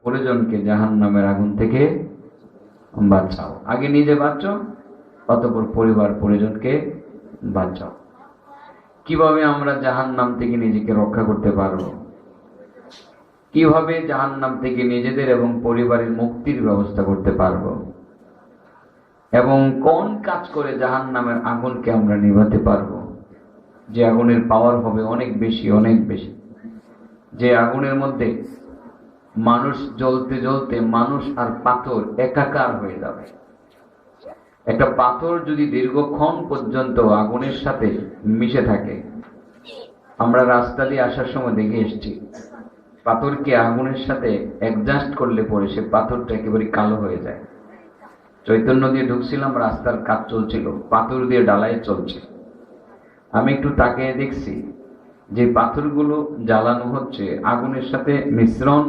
পরিজনকে জাহান্নামের আগুন থেকে বাঁচাও। আগে নিজে বাঁচো, অতঃপর পরিবার পরিজনকে বাঁচাও। কিভাবে আমরা জাহান্নাম থেকে নিজেকে রক্ষা করতে পারবো? কিভাবে জাহান্নাম থেকে নিজেদের এবং পরিবারের মুক্তির ব্যবস্থা করতে পারবো? এবং কোন কাজ করে জাহান্নামের আগুনকে আমরা নিভাতে পারবো? যে আগুনের পাওয়ার হবে অনেক বেশি, অনেক বেশি। যে আগুনের মধ্যে মানুষ জ্বলতে জ্বলতে মানুষ আর পাথর একাকার হয়ে যাবে। একটা পাথর যদি দীর্ঘক্ষণ পর্যন্ত আগুনের সাথে মিশে থাকে, আমরা রাস্তা দিয়ে আসার সময় দেখে এসেছি, পাথরকে আগুনের সাথে অ্যাডজাস্ট করলে পরে সে পাথরটা একেবারে কালো হয়ে যায়। চৈতন্য দিয়ে ঢুকছিলাম, রাস্তার কাজ চলছিল, পাথর দিয়ে ডালাই চলছে। আমি একটু তাকিয়ে দেখছি যে পাথরগুলো জ্বালানো হচ্ছে আগুনের সাথে মিশ্রণ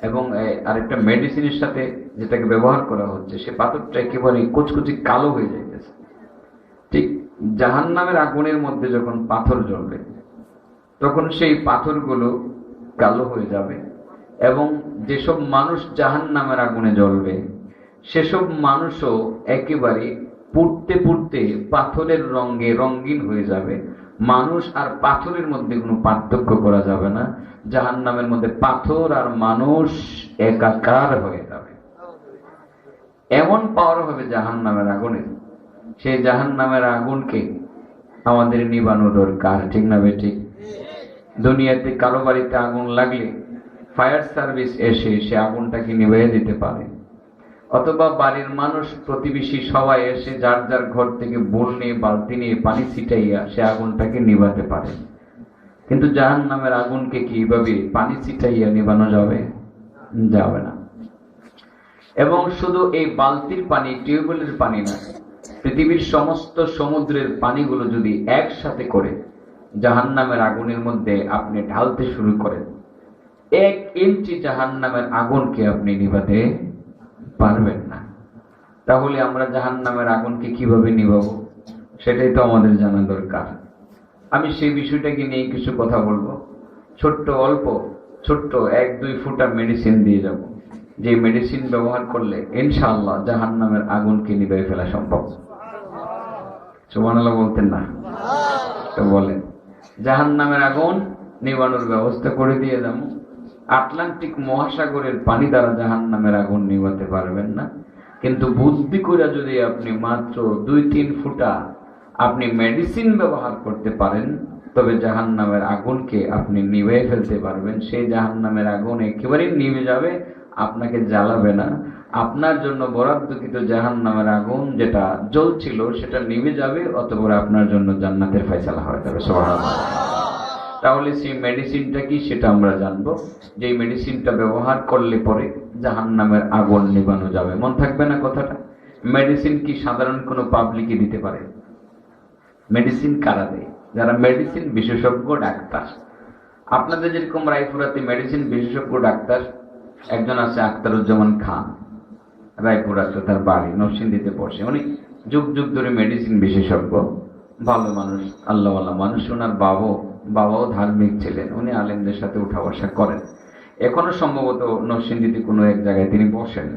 এবং আরেকটা মেডিসিনের সাথে যেটাকে ব্যবহার করা হচ্ছে, সে পাথরটা একেবারে কুচকুচি কালো হয়ে যাইতেছে। ঠিক জাহান্নামের আগুনের মধ্যে যখন পাথর জ্বলবে, তখন সেই পাথরগুলো কালো হয়ে যাবে এবং যেসব মানুষ জাহান্নামের আগুনে জ্বলবে সেসব মানুষও একেবারে পুড়তে পুড়তে পাথরের রঙে রঙিন হয়ে যাবে। মানুষ আর পাথরের মধ্যে কোনো পার্থক্য করা যাবে না। জাহান্নামের মধ্যে পাথর আর মানুষ একাকার হয়ে যাবে। এমন পাওয়ার হবে জাহান্নামের আগুনে, সেই জাহান্নামের আগুনকে আমাদের নিবানো দরকার, ঠিক না বেঠিক? দুনিয়াতে কারো বাড়িতে আগুন লাগলে ফায়ার সার্ভিস এসে সে আগুনটাকে নিভিয়ে দিতে পারে, অথবা বাড়ির মানুষ প্রতিবেশী সবাই এসে যার যার ঘর থেকে বোল নিয়ে বালতি নিয়ে পানি ছিটাইয়া সে আগুনটাকে নিভাতে পারে। কিন্তু জাহান্নামের আগুনকে কিভাবে পানি ছিটাইয়া নিভানো যাবে? যাবে না। এবং শুধু এই বালতির পানি, টিউবওয়েলের পানি না, পৃথিবীর সমস্ত সমুদ্রের পানিগুলো যদি একসাথে করে জাহান্নামের আগুনের মধ্যে আপনি ঢালতে শুরু করেন, 1 ইঞ্চি জাহান্নামের আগুনকে আপনি নিভাতে পারবেন না। তাহলে আমরা জাহান্নামের আগুনকে কিভাবে নিভাবো সেটাই তো আমাদের জানা দরকার। আমি সেই বিষয়টাকে নিয়ে কিছু কথা বলবো। অল্প ছোট্ট 1-2 ফুটা মেডিসিন দিয়ে যাব, যে মেডিসিন ব্যবহার করলে ইনশাআল্লাহ জাহান্নামের আগুনকে নিভিয়ে ফেলা সম্ভব। সুবহানাল্লাহ বলতেন না? তো বলেন, জাহান্নামের আগুন নিভানোর ব্যবস্থা করে দিয়ে যাব। আটলান্টিক মহাসাগরের পানি দ্বারা জাহান্নামের আগুন নিভাতে পারবেন না, কিন্তু বুদ্ধি করে যদি আপনি মাত্র 2-3 ফুটা আপনি মেডিসিন ব্যবহার করতে পারেন, তবে জাহান্নামের আগুনকে আপনি নিভিয়ে ফেলতে পারবেন। সেই জাহান্নামের আগুন একেবারে নিভে যাবে, আপনাকে জ্বালাবে না। আপনার জন্য বরাদ্দকৃত জাহান্নামের আগুন যেটা জ্বলছিল সেটা নিভে যাবে, অতঃপর আপনার জন্য জান্নাতের ফয়সালা হয়ে যাবে। সুবহানাল্লাহ। তাহলে সেই মেডিসিনটা কি সেটা আমরা জানবো, যে মেডিসিনটা ব্যবহার করলে পরে জাহান্নামের আগুন নিভানো যাবে। মন থাকবে না কথাটা? মেডিসিন কি সাধারণ কোনো পাবলিকই দিতে পারে? মেডিসিন কারা দেয়? যারা মেডিসিন বিশেষজ্ঞ ডাক্তার। আপনাদের যেরকম রায়পুরাতে মেডিসিন বিশেষজ্ঞ ডাক্তার একজন আছে, আখতারুজ্জামান খান, রায়পুরাতে তার বাড়ি, নরসিংদীতে পড়ছে। উনি যুগ যুগ ধরে মেডিসিন বিশেষজ্ঞ, ভালো মানুষ, আল্লাহওয়ালা মানুষ। ওনার বাবাও ধার্মিক ছিলেন, উনি আলেমদের সাথে উঠা বসা করেন। এখনো সম্ভবত নরসিংদীতে কোনো এক জায়গায় তিনি বসেন।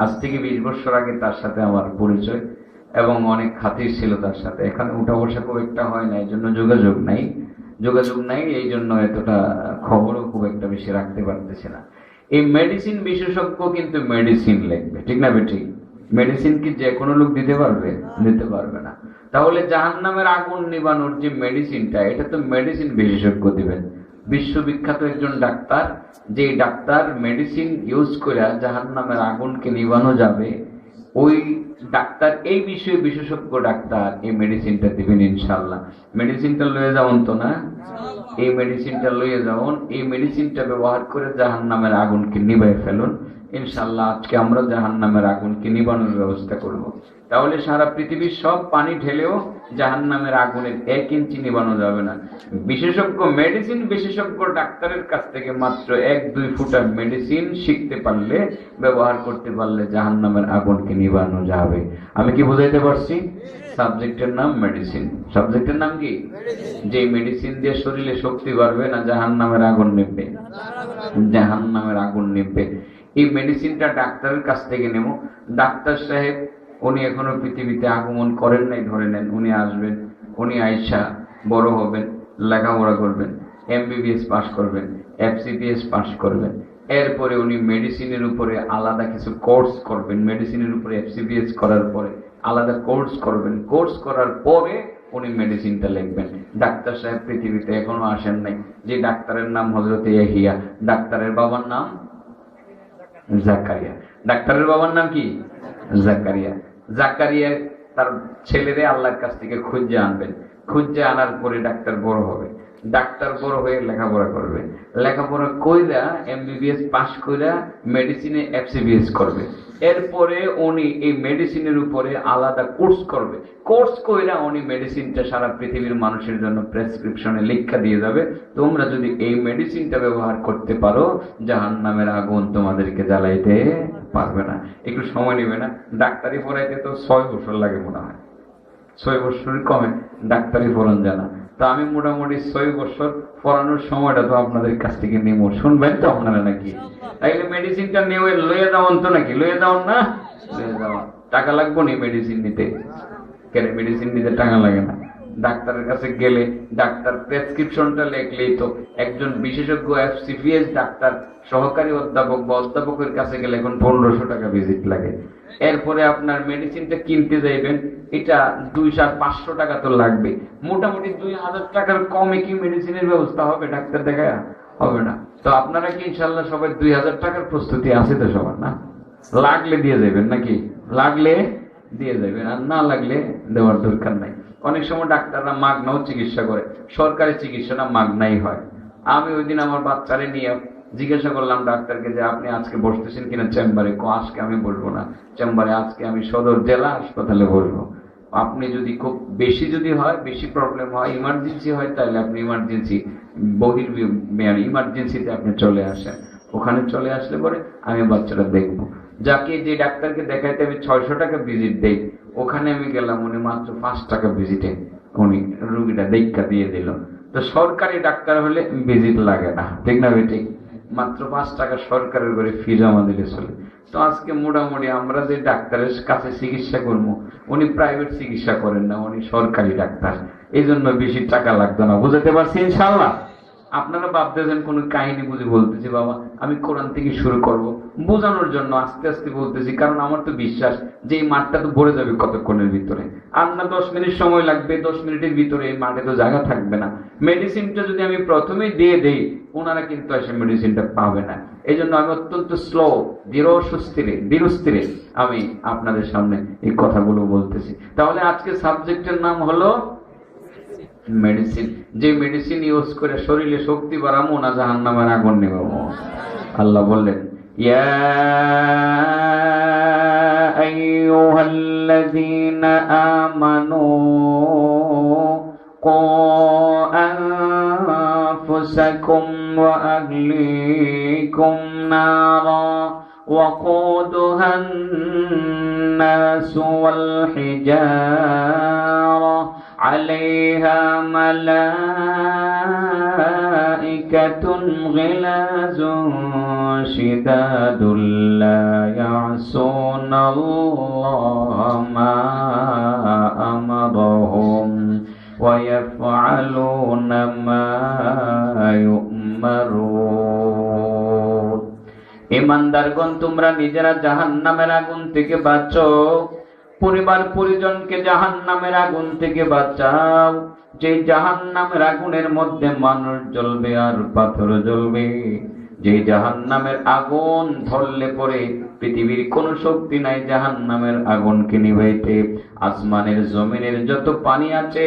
আজ থেকে 20 বছর আগে তার সাথে আমার পরিচয় এবং অনেক খাতির ছিল তার সাথে। এখানে উঠা বসা খুব একটা হয় না, এই জন্য যোগাযোগ নাই, এই জন্য এতটা খবরও খুব একটা বেশি রাখতে পারতেছে না। এই মেডিসিন বিশেষজ্ঞ কিন্তু মেডিসিন লিখবে, ঠিক না বেঠিক? মেডিসিন কি যে কোনো লোক দিতে পারবে? দিতে পারবে না। তাহলে জাহান্নামের আগুন নিবানোর যে মেডিসিনটা, এটা তো মেডিসিন বিশেষজ্ঞ দিবেন। বিশ্ববিখ্যাত একজন ডাক্তার, যে ডাক্তার মেডিসিন ইউজ করে জাহান্নামের আগুনকে নিবানো যাবে, ওই ডাক্তার, এই বিষয়ে বিশেষজ্ঞ ডাক্তার এই মেডিসিনটা দিবেন ইনশাআল্লাহ। মেডিসিনটা লয়ে যাবেন তো না? এই মেডিসিনটা লয়ে যাবেন, এই মেডিসিনটা ব্যবহার করে জাহান্নামের আগুনকে নিভিয়ে ফেলুন ইনশাআল্লাহ। আজকে আমরা জাহান্নামের আগুনকে নিবানোর ব্যবস্থা করব। তাহলে সারা পৃথিবীর সব পানি ঢেলেও জাহান্নামের আগুনের 1 ইঞ্চি নিবানো যাবে না। বিশেষজ্ঞ মেডিসিন বিশেষজ্ঞ ডাক্তারের কাছ থেকে মাত্র 1-2 ফুটা মেডিসিন শিখতে পারলে, ব্যবহার করতে পারলে জাহান্নামের আগুনকে নিবানো যাবে। আমি কি বুঝাইতে পারছি? সাবজেক্টের নাম মেডিসিন। সাবজেক্টের নাম কি? যে মেডিসিন দিয়ে শরীরে শক্তি বাড়বে না জাহান্নামের আগুন নিভবে? জাহান্নামের আগুন নিভবে। এই মেডিসিনটা ডাক্তারের কাছ থেকে নেব। ডাক্তার সাহেব উনি এখনো পৃথিবীতে আগমন করেন নাই, ধরে নেন উনি আসবেন, উনি আইসা বড় হবেন, লেখাপড়া করবেন, এমবিবিএস পাস করবেন, এফসিপিএস পাস করবেন, এরপরে উনি মেডিসিনের উপরে আলাদা কিছু কোর্স করবেন, মেডিসিনের উপরে এফসিপিএস করার পরে আলাদা কোর্স করবেন, কোর্স করার পরে উনি মেডিসিনটা লিখবেন। ডাক্তার সাহেব পৃথিবীতে এখনো আসেন নাই। যে ডাক্তারের নাম হযরত ইয়াহিয়া, ডাক্তারের বাবার নাম জাকারিয়া। ডাক্তারের বাবার নাম কি? জাকারিয়া। জাকারিয়া তার ছেলেরে আল্লাহর কাছ থেকে খুঁজে আনবেন, খুঁজে আনার পরে ডাক্তার বড় হবে, ডাক্তার বড় হয়ে লেখাপড়া করবে, লেখাপড়া কইরা এমবিবিএস পাস কইরা মেডিসিনে এফসিবিএস করবে, এরপরে উনি এই মেডিসিনের উপরে আলাদা কোর্স করবে, কোর্স কইরা উনি মেডিসিনটা সারা পৃথিবীর মানুষের জন্য প্রেসক্রিপশনে লিখা দিয়ে যাবে, তোমরা যদি এই মেডিসিনটা ব্যবহার করতে পারো জাহান্নামের আগুন তোমাদেরকে জ্বালাইতে পারবে না। একটু সময় নেবে না? ডাক্তারি পড়াইতে তো 6 বছর লাগে মনে হয়, 6 বছর কমে ডাক্তারি পড়ান জানা। তো আমি মোটামুটি 6 বছর পড়ানোর সময়টা তো আপনাদের কাছ থেকে নেব, শুনবেন তো আপনারা নাকি? তাইলে মেডিসিনটা নিয়ে লয়ে যাওয়ান তো নাকি? লয়ে যাওয়ান না? লয়ে যাওয়ান। টাকা লাগবে না মেডিসিন নিতে? কেন মেডিসিন নিতে টাকা লাগে না? ডাক্তারের কাছে গেলে ডাক্তার প্রেসক্রিপশনটা লিখলেই তো, একজন বিশেষজ্ঞ এফসিপিএস ডাক্তার সহকারী অধ্যাপক বা অধ্যাপকের কাছে গেলে এখন 1500 টাকা ভিজিট লাগে। এরপরে আপনার মেডিসিনটা কিনতে যাইবেন, এটা 2500 টাকা তো লাগবে। মোটামুটি 2000 টাকার কমে কি মেডিসিনের ব্যবস্থা হবে ডাক্তার দেখায়? হবে না। তো আপনারা কি ইনশাল্লাহ সবাই 2000 টাকার প্রস্তুতি আছে তো সবার? না লাগলে দিয়ে যাবেন নাকি? লাগলে দিয়ে যাবেন, আর না লাগলে দেওয়ার দরকার নাই। অনেক সময় ডাক্তাররা মাগনাও চিকিৎসা করে, সরকারি চিকিৎসাটা মাগনাই হয়। আমি ওই দিন আমার বাচ্চারে নিয়ে জিজ্ঞাসা করলাম ডাক্তারকে যে আপনি আজকে বসতেছেন কিনা চেম্বারে? আজকে আমি বসবো না চেম্বারে, আজকে আমি সদর জেলা হাসপাতালে বসবো। আপনি যদি খুব বেশি যদি হয়, বেশি প্রবলেম হয়, ইমার্জেন্সি হয়, তাহলে আপনি ইমার্জেন্সি ইমার্জেন্সিতে আপনি চলে আসেন। ওখানে চলে আসলে পরে আমি বাচ্চাটা দেখবো। যাকে যে ডাক্তারকে দেখাইতে আমি 600 টাকা ভিজিট দেই, ওখানে আমি গেলাম, উনি মাত্র 5 টাকা ভিজিটে উনি রুগীটা দেখা দিয়ে দিল। তো সরকারি ডাক্তার হলে ভিজিট লাগে না, ঠিক না বেটি? মাত্র 5 টাকা সরকারের করে ফি জমা দিলে চলে। তো আজকে মোটামুটি আমরা যে ডাক্তারের কাছে চিকিৎসা করবো, উনি প্রাইভেট চিকিৎসা করেন না, উনি সরকারি ডাক্তার, এই জন্য বেশি টাকা লাগতো না। বুঝতে পারছি ইনশাল্লাহ? আপনারা ভাবতেছেন কোন কাহিনী বুঝে বলতেছি, বাবা আমি কোরআন থেকে শুরু করব, বোঝানোর জন্য আস্তে আস্তে বলতেছি, কারণ আমার তো বিশ্বাস যে এই মাঠটা তো ভরে যাবে কতক্ষণের ভিতরে। আর না 10 মিনিট সময় লাগবে, 10 মিনিটের ভিতরে এই মাঠে তো জায়গা থাকবে না। মেডিসিনটা যদি আমি প্রথমেই দিয়ে দেই, ওনারা কিন্তু এসে মেডিসিনটা পাবে না। এই জন্য আমি অত্যন্ত স্লো, ধীরস্থিরে আমি আপনাদের সামনে এই কথাগুলো বলতেছি। তাহলে আজকে সাবজেক্টের নাম হলো মেডিসিন। যে মেডিসিন ইউজ করে শরীরে শক্তি বাড়াবো না জাহান্নামের আগুন নেবাবো। আল্লাহ বললেন, ইয়া আইয়ুহাল্লাযীনা আমানু কু আনফুসাকুম ওয়া আহলিকুম নারা وقودها الناس والحجارة عليها ملائكة غلاظ شداد لا يعصون الله ما أمرهم ويفعلون ما يؤمرون। ইমানদারগণ, তোমরা নিজেরা জাহান্নামের আগুন থেকে বাঁচো, পরিবার পরিজনকে জাহান্নামের আগুন থেকে বাঁচাও। যে জাহান্নামের আগুনের মধ্যে মানুষ জ্বলবে আর পাথর জ্বলবে, যে জাহান্নামের আগুন ধরলে পরে পৃথিবীর কোন শক্তি নাই জাহান্নামের আগুনকে নিভাইতে। আসমানের জমিনের যত পানি আছে,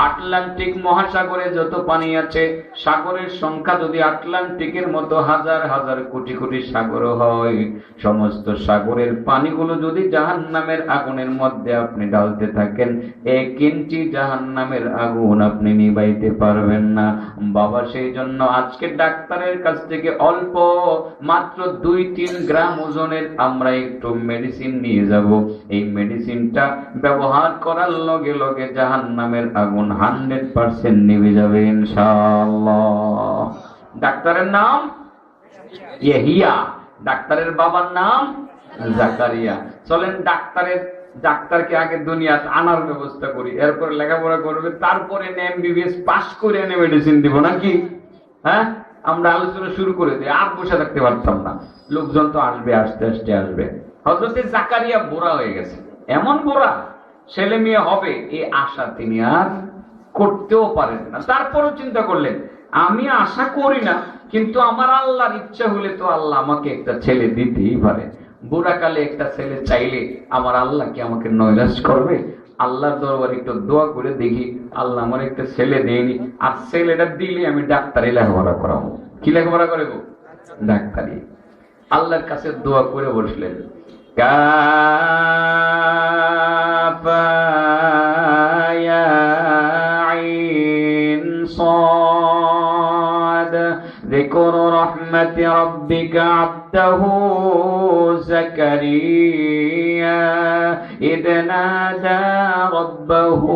আটলান্টিক মহাসাগরে যত পানি আছে, সাগরের সংখ্যা যদি আটলান্টিকের মতো হাজার হাজার কোটি কোটি সাগর হয়, সমস্ত সাগরের পানিগুলো যদি জাহান্নামের আগুনের মধ্যে আপনি ঢালতে থাকেন, 1 ইঞ্চি জাহান্নামের আগুন আপনি নিভাইতে পারবেন না। বাবা, সেই জন্য আজকে ডাক্তারের কাছ থেকে অল্প মাত্র 2-3 গ্রাম ওজনের আমরা একটু মেডিসিন নিয়ে যাব। এই মেডিসিনটা ব্যবহার করার লগে লগে জাহান্নামের আগুন 100% নিভে যাবে ইনশাআল্লাহ। ডাক্তারের নাম ইয়াহিয়া। ডাক্তারের বাবার নাম জাকারিয়া। চলেন ডাক্তারকে আগে দুনিয়াতে আনার ব্যবস্থা করি, এরপর লেখাপড়া করবে, তারপরে এমবিবিএস পাস করে এনে মেডিসিন দিব নাকি? হ্যাঁ, আমরা আলোচনা শুরু করে দিই, আর বসে থাকতে পারতাম না। লোকজন তো আসবে, আস্তে আস্তে আসবে। হযরত জাকারিয়া বুড়া হয়ে গেছে, এমন বুড়া, ছেলে মেয়ে হবে এই আশা তিনি আর করতেও পারেন না। তারপরও চিন্তা করলেন, আমি আশা করি না, কিন্তু আমার আল্লাহর ইচ্ছা হলে তো আল্লাহ আমাকে একটা ছেলে দিতেই পারে। বুড়াকালে একটা ছেলে চাইলে আমার আল্লাহ কি আমাকে নৈরাশ করবে? আল্লাহর দরবারে একটু দোয়া করে দেখি, আল্লাহ আমার একটা ছেলে দেয়নি, আর ছেলেটা দিলে আমি ডাক্তারি লেখাপড়া করাবো। কি লেখাপড়া করাবো? ডাক্তারি। আল্লাহর কাছে দোয়া করে বসলেন। কাফা ইয়া আইন সাদ যিকরু রাহমাতি রাব্বিকা আবদাহু যাকারিয়া ইদ নাদা রাব্বাহু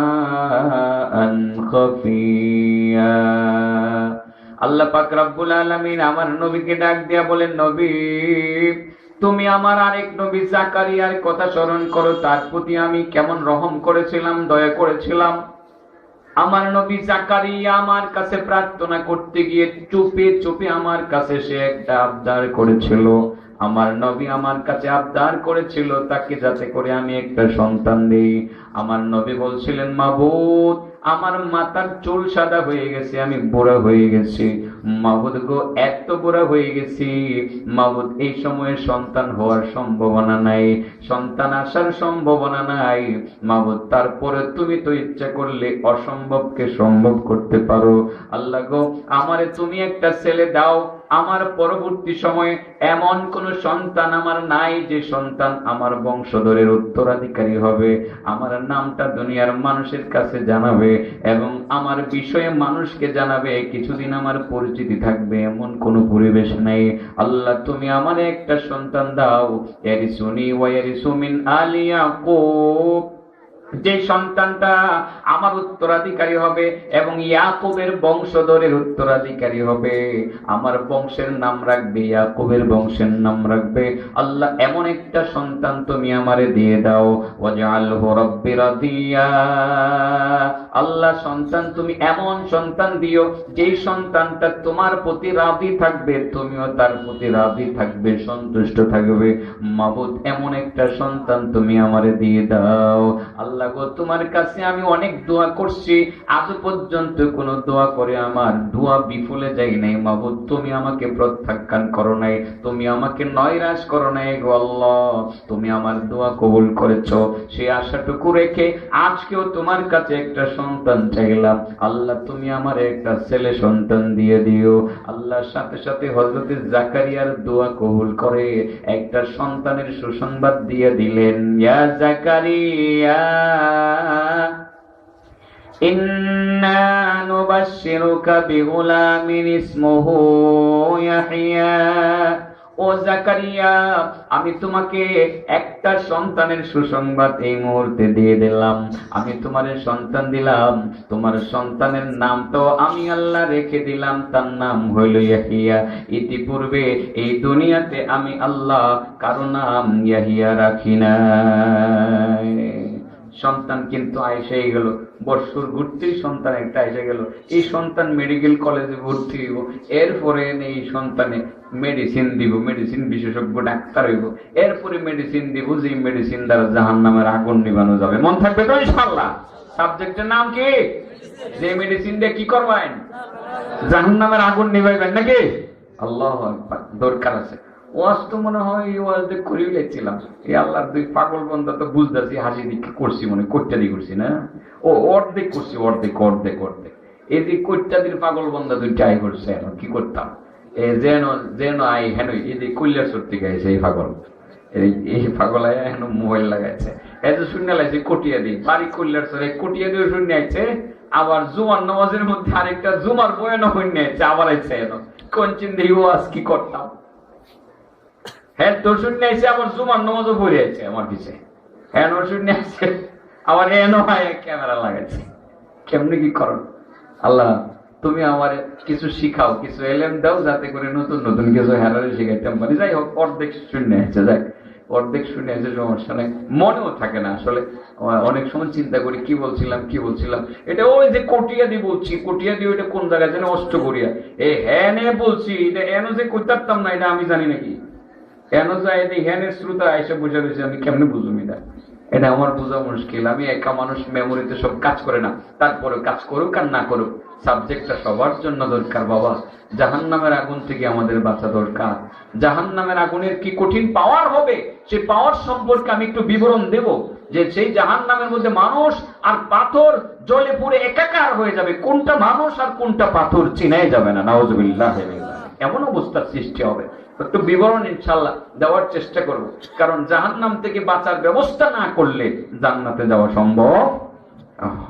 নিদাআন খাফিয়া। আল্লাহ পাক রব্বুল আলামিন আমার নবীকে ডাক দিয়া বলেন, নবী তুমি আমার আরেক নবী জাকারিয়ার কথা স্মরণ করো, তার প্রতি আমি কেমন রহম করেছিলাম, দয়া করেছিলাম। আমার নবী জাকারিয়া আমার কাছে প্রার্থনা করতে গিয়ে চুপে চুপে আমার কাছে সে একটা আবদার করেছিল। আমার নবী আমার কাছে আবদার করেছিল তাকে যাতে করে আমি একটা সন্তান দেই। আমার নবী বলছিলেন, মাবুদ আমার মাথার চুল সাদা হয়ে গেছে, আমি বুড়া হয়ে গেছি। মাবুদ গো, এত বুড়া হয়ে গেছি, মাবুদ এই সময়ে সন্তান হওয়ার সম্ভাবনা নাই, সন্তান আসার সম্ভাবনা নাই। মাবুদ তারপরে তুমি তো ইচ্ছা করলে অসম্ভবকে সম্ভব করতে পারো। আল্লাহ গো, আমারে তুমি একটা ছেলে দাও, আমার পরবর্তী সময়ে এমন কোন সন্তান আমার নাই যে সন্তান আমার বংশধরের উত্তরাধিকারী হবে, আমার নামটা দুনিয়ার মানুষের কাছে জানাবে এবং আমার বিষয়ে মানুষকে জানাবে, কিছুদিন আমার পরিচিতি থাকবে, এমন কোন পরিবেশ নাই। আল্লাহ তুমি আমারে একটা সন্তান দাও, ইয়ারিসুনি ওয়া ইয়ারিসু মিন আলি ইয়াকুব, যে সন্তানটা আমার উত্তরাধিকারী হবে এবং ইয়াকুবের বংশধরের উত্তরাধিকারী হবে, আমার বংশের নাম রাখবে, ইয়াকুবের বংশের নাম রাখবে। আল্লাহ এমন একটা সন্তান তুমি আমারে দিয়ে দাও। ওয়াজআলহু রাব্বি রাদিয়া, আল্লাহ সন্তান তুমি এমন সন্তান দিও যেই সন্তানটা তোমার প্রতি রাজি থাকবে, তুমিও তার প্রতি রাজি থাকবে, সন্তুষ্ট থাকবে। মাবুদ এমন একটা সন্তান তুমি আমারে দিয়ে দাও। আল্লাহ গো, তোমার কাছে আমি অনেক দোয়া করছি, আজ পর্যন্ত কোন দোয়া করে আমার দোয়া বিফলে যায় নাই। মাবুদ তুমি আমাকে প্রত্যাখ্যান করো নাই, তুমি আমাকে নৈরাশ করো নাই গো আল্লাহ, তুমি আমার দোয়া কবুল করেছো। সেই আশাটুকু রেখে আজকেও তোমার কাছে একটা সন্তান চাইলাম। আল্লাহ তুমি আমার একটা ছেলে সন্তান দিয়ে দিও। আল্লাহর সাথে সাথে হযরত জাকারিয়ার দোয়া কবুল করে একটা সন্তানের সুসংবাদ দিয়ে দিলেন। ইয়া জাকারিয়া ইন্না নুবাশশিরুকা বিগুলামিন ইসমুহু ইয়াহইয়া। ও জাকারিয়া, আমি তোমাকে একটা সন্তানের সুসংবাদ এই মুহূর্তে দিয়ে দিলাম। আমি তোমার সন্তান দিলাম, তোমার সন্তানের নাম তো আমি আল্লাহ রেখে দিলাম, তার নাম হইল ইয়াহিয়া। ইতিপূর্বে এই দুনিয়াতে আমি আল্লাহ কারো নাম ইয়াহিয়া রাখি নাই। সন্তান কিন্তু আইসেই গেল, বৎসর ঘুরতেই সন্তান একটা এসে গেল। এই সন্তান মেডিকেল কলেজে ভর্তি হইব, এরপরে এই সন্তানে মেডিসিন দিব, মেডিসিন বিশেষজ্ঞ ডাক্তার হইব, এরপরে মেডিসিন দিব যে মেডিসিন দ্বারা জাহান্নামের আগুন নিবানো যাবে। মন থাকবে তো ইনশাআল্লাহ? সাবজেক্টের নাম কি? যে মেডিসিন দিয়ে কি করবেন? জাহান্নামের আগুন নিবাইবেন নাকি? আল্লাহু আকবার, দরকার আছে। ওয়াজ তো মনে হয় এই ওয়াজ দিয়ে করেই লেগছিলাম, এই আল্লাহর দুই পাগল বন্ধা তো বুঝতেছি হাসি দিকে করছি, মনে কোট্টাদি করছি না, ও অর্ধেক করছি, অর্ধেক অর্ধেক অর্ধেক। এই যে কোট্টাদির পাগল বন্ধা দুইটাই করছে, এখন কি করতাম? যেন যেন আই হেন এই যে কল্যাণ সত্যি গাইছে এই পাগল, এই পাগল এখন মোবাইল লাগাইছে, এই যে শূন্য লাগছে কটিয়া দিই বাড়ি কল্যাণ সর, কটিয়া দিয়ে শূন্য আইছে, আবার জুমার নামাজের মধ্যে আরেকটা জুমার বয়ানো শূন্য আইছে, আবার আইছে এখন কোন চিন্তা ওয়াজ কি করতাম। হ্যাঁ তোর শূন্য আইছে, আবার জুমার নামাজও পড়ে আছে আমার পিছে, হ্যাঁ ওর শূন্য আছে, আবার এনো হয় ক্যামেরা লাগাচ্ছে। কেমনি কি করো? আল্লাহ তুমি আমার কিছু শিখাও, কিছু এলেম দাও, যাতে করে নতুন নতুন কিছু হেরারে শিখাইতে পারি। যাই হোক, অর্ধেক শুনে আছে, যাক অর্ধেক শুনে আছে, সমস্যা নেই, মনেও থাকে না আসলে। অনেক সময় চিন্তা করি কি বলছিলাম, এটা ওই যে কটিয়া দিয়ে বলছি, কটিয়া দিয়ে ওইটা কোন জায়গায় যেন অষ্ট করিয়া এই হ্যাঁ বলছি, এটা এনো যে করতাম না, এটা আমি জানি নাকি এনো যায় হ্যানের শ্রোতা এসে বসে রয়েছে, আমি কেমনে বুঝুম এটা আমার বোঝা মুশকিল। আমি একা মানুষ, মেমোরিতে সব কাজ করে না, তারপরে কাজ করুক আর না করুক, সাবজেক্টটা সবার জন্য দরকার বাবা। জাহান্নামের আগুন থেকে আমাদের বাঁচা দরকার। জাহান্নামের আগুনের কি কঠিন পাওয়ার হবে, সেই পাওয়ার সম্পর্কে আমি একটু বিবরণ দেব, যে সেই জাহান্নামের মধ্যে মানুষ আর পাথর জ্বলে পুড়ে একাকার হয়ে যাবে, কোনটা মানুষ আর কোনটা পাথর চিনাই যাবে না। নাউজুবিল্লাহ, এমন অবস্থার সৃষ্টি হবে। একটু বিবরণ ইনশাআল্লাহ দেওয়ার চেষ্টা করব, কারণ জাহান্নাম থেকে বাঁচার ব্যবস্থা না করলে জান্নাতে যাওয়া সম্ভব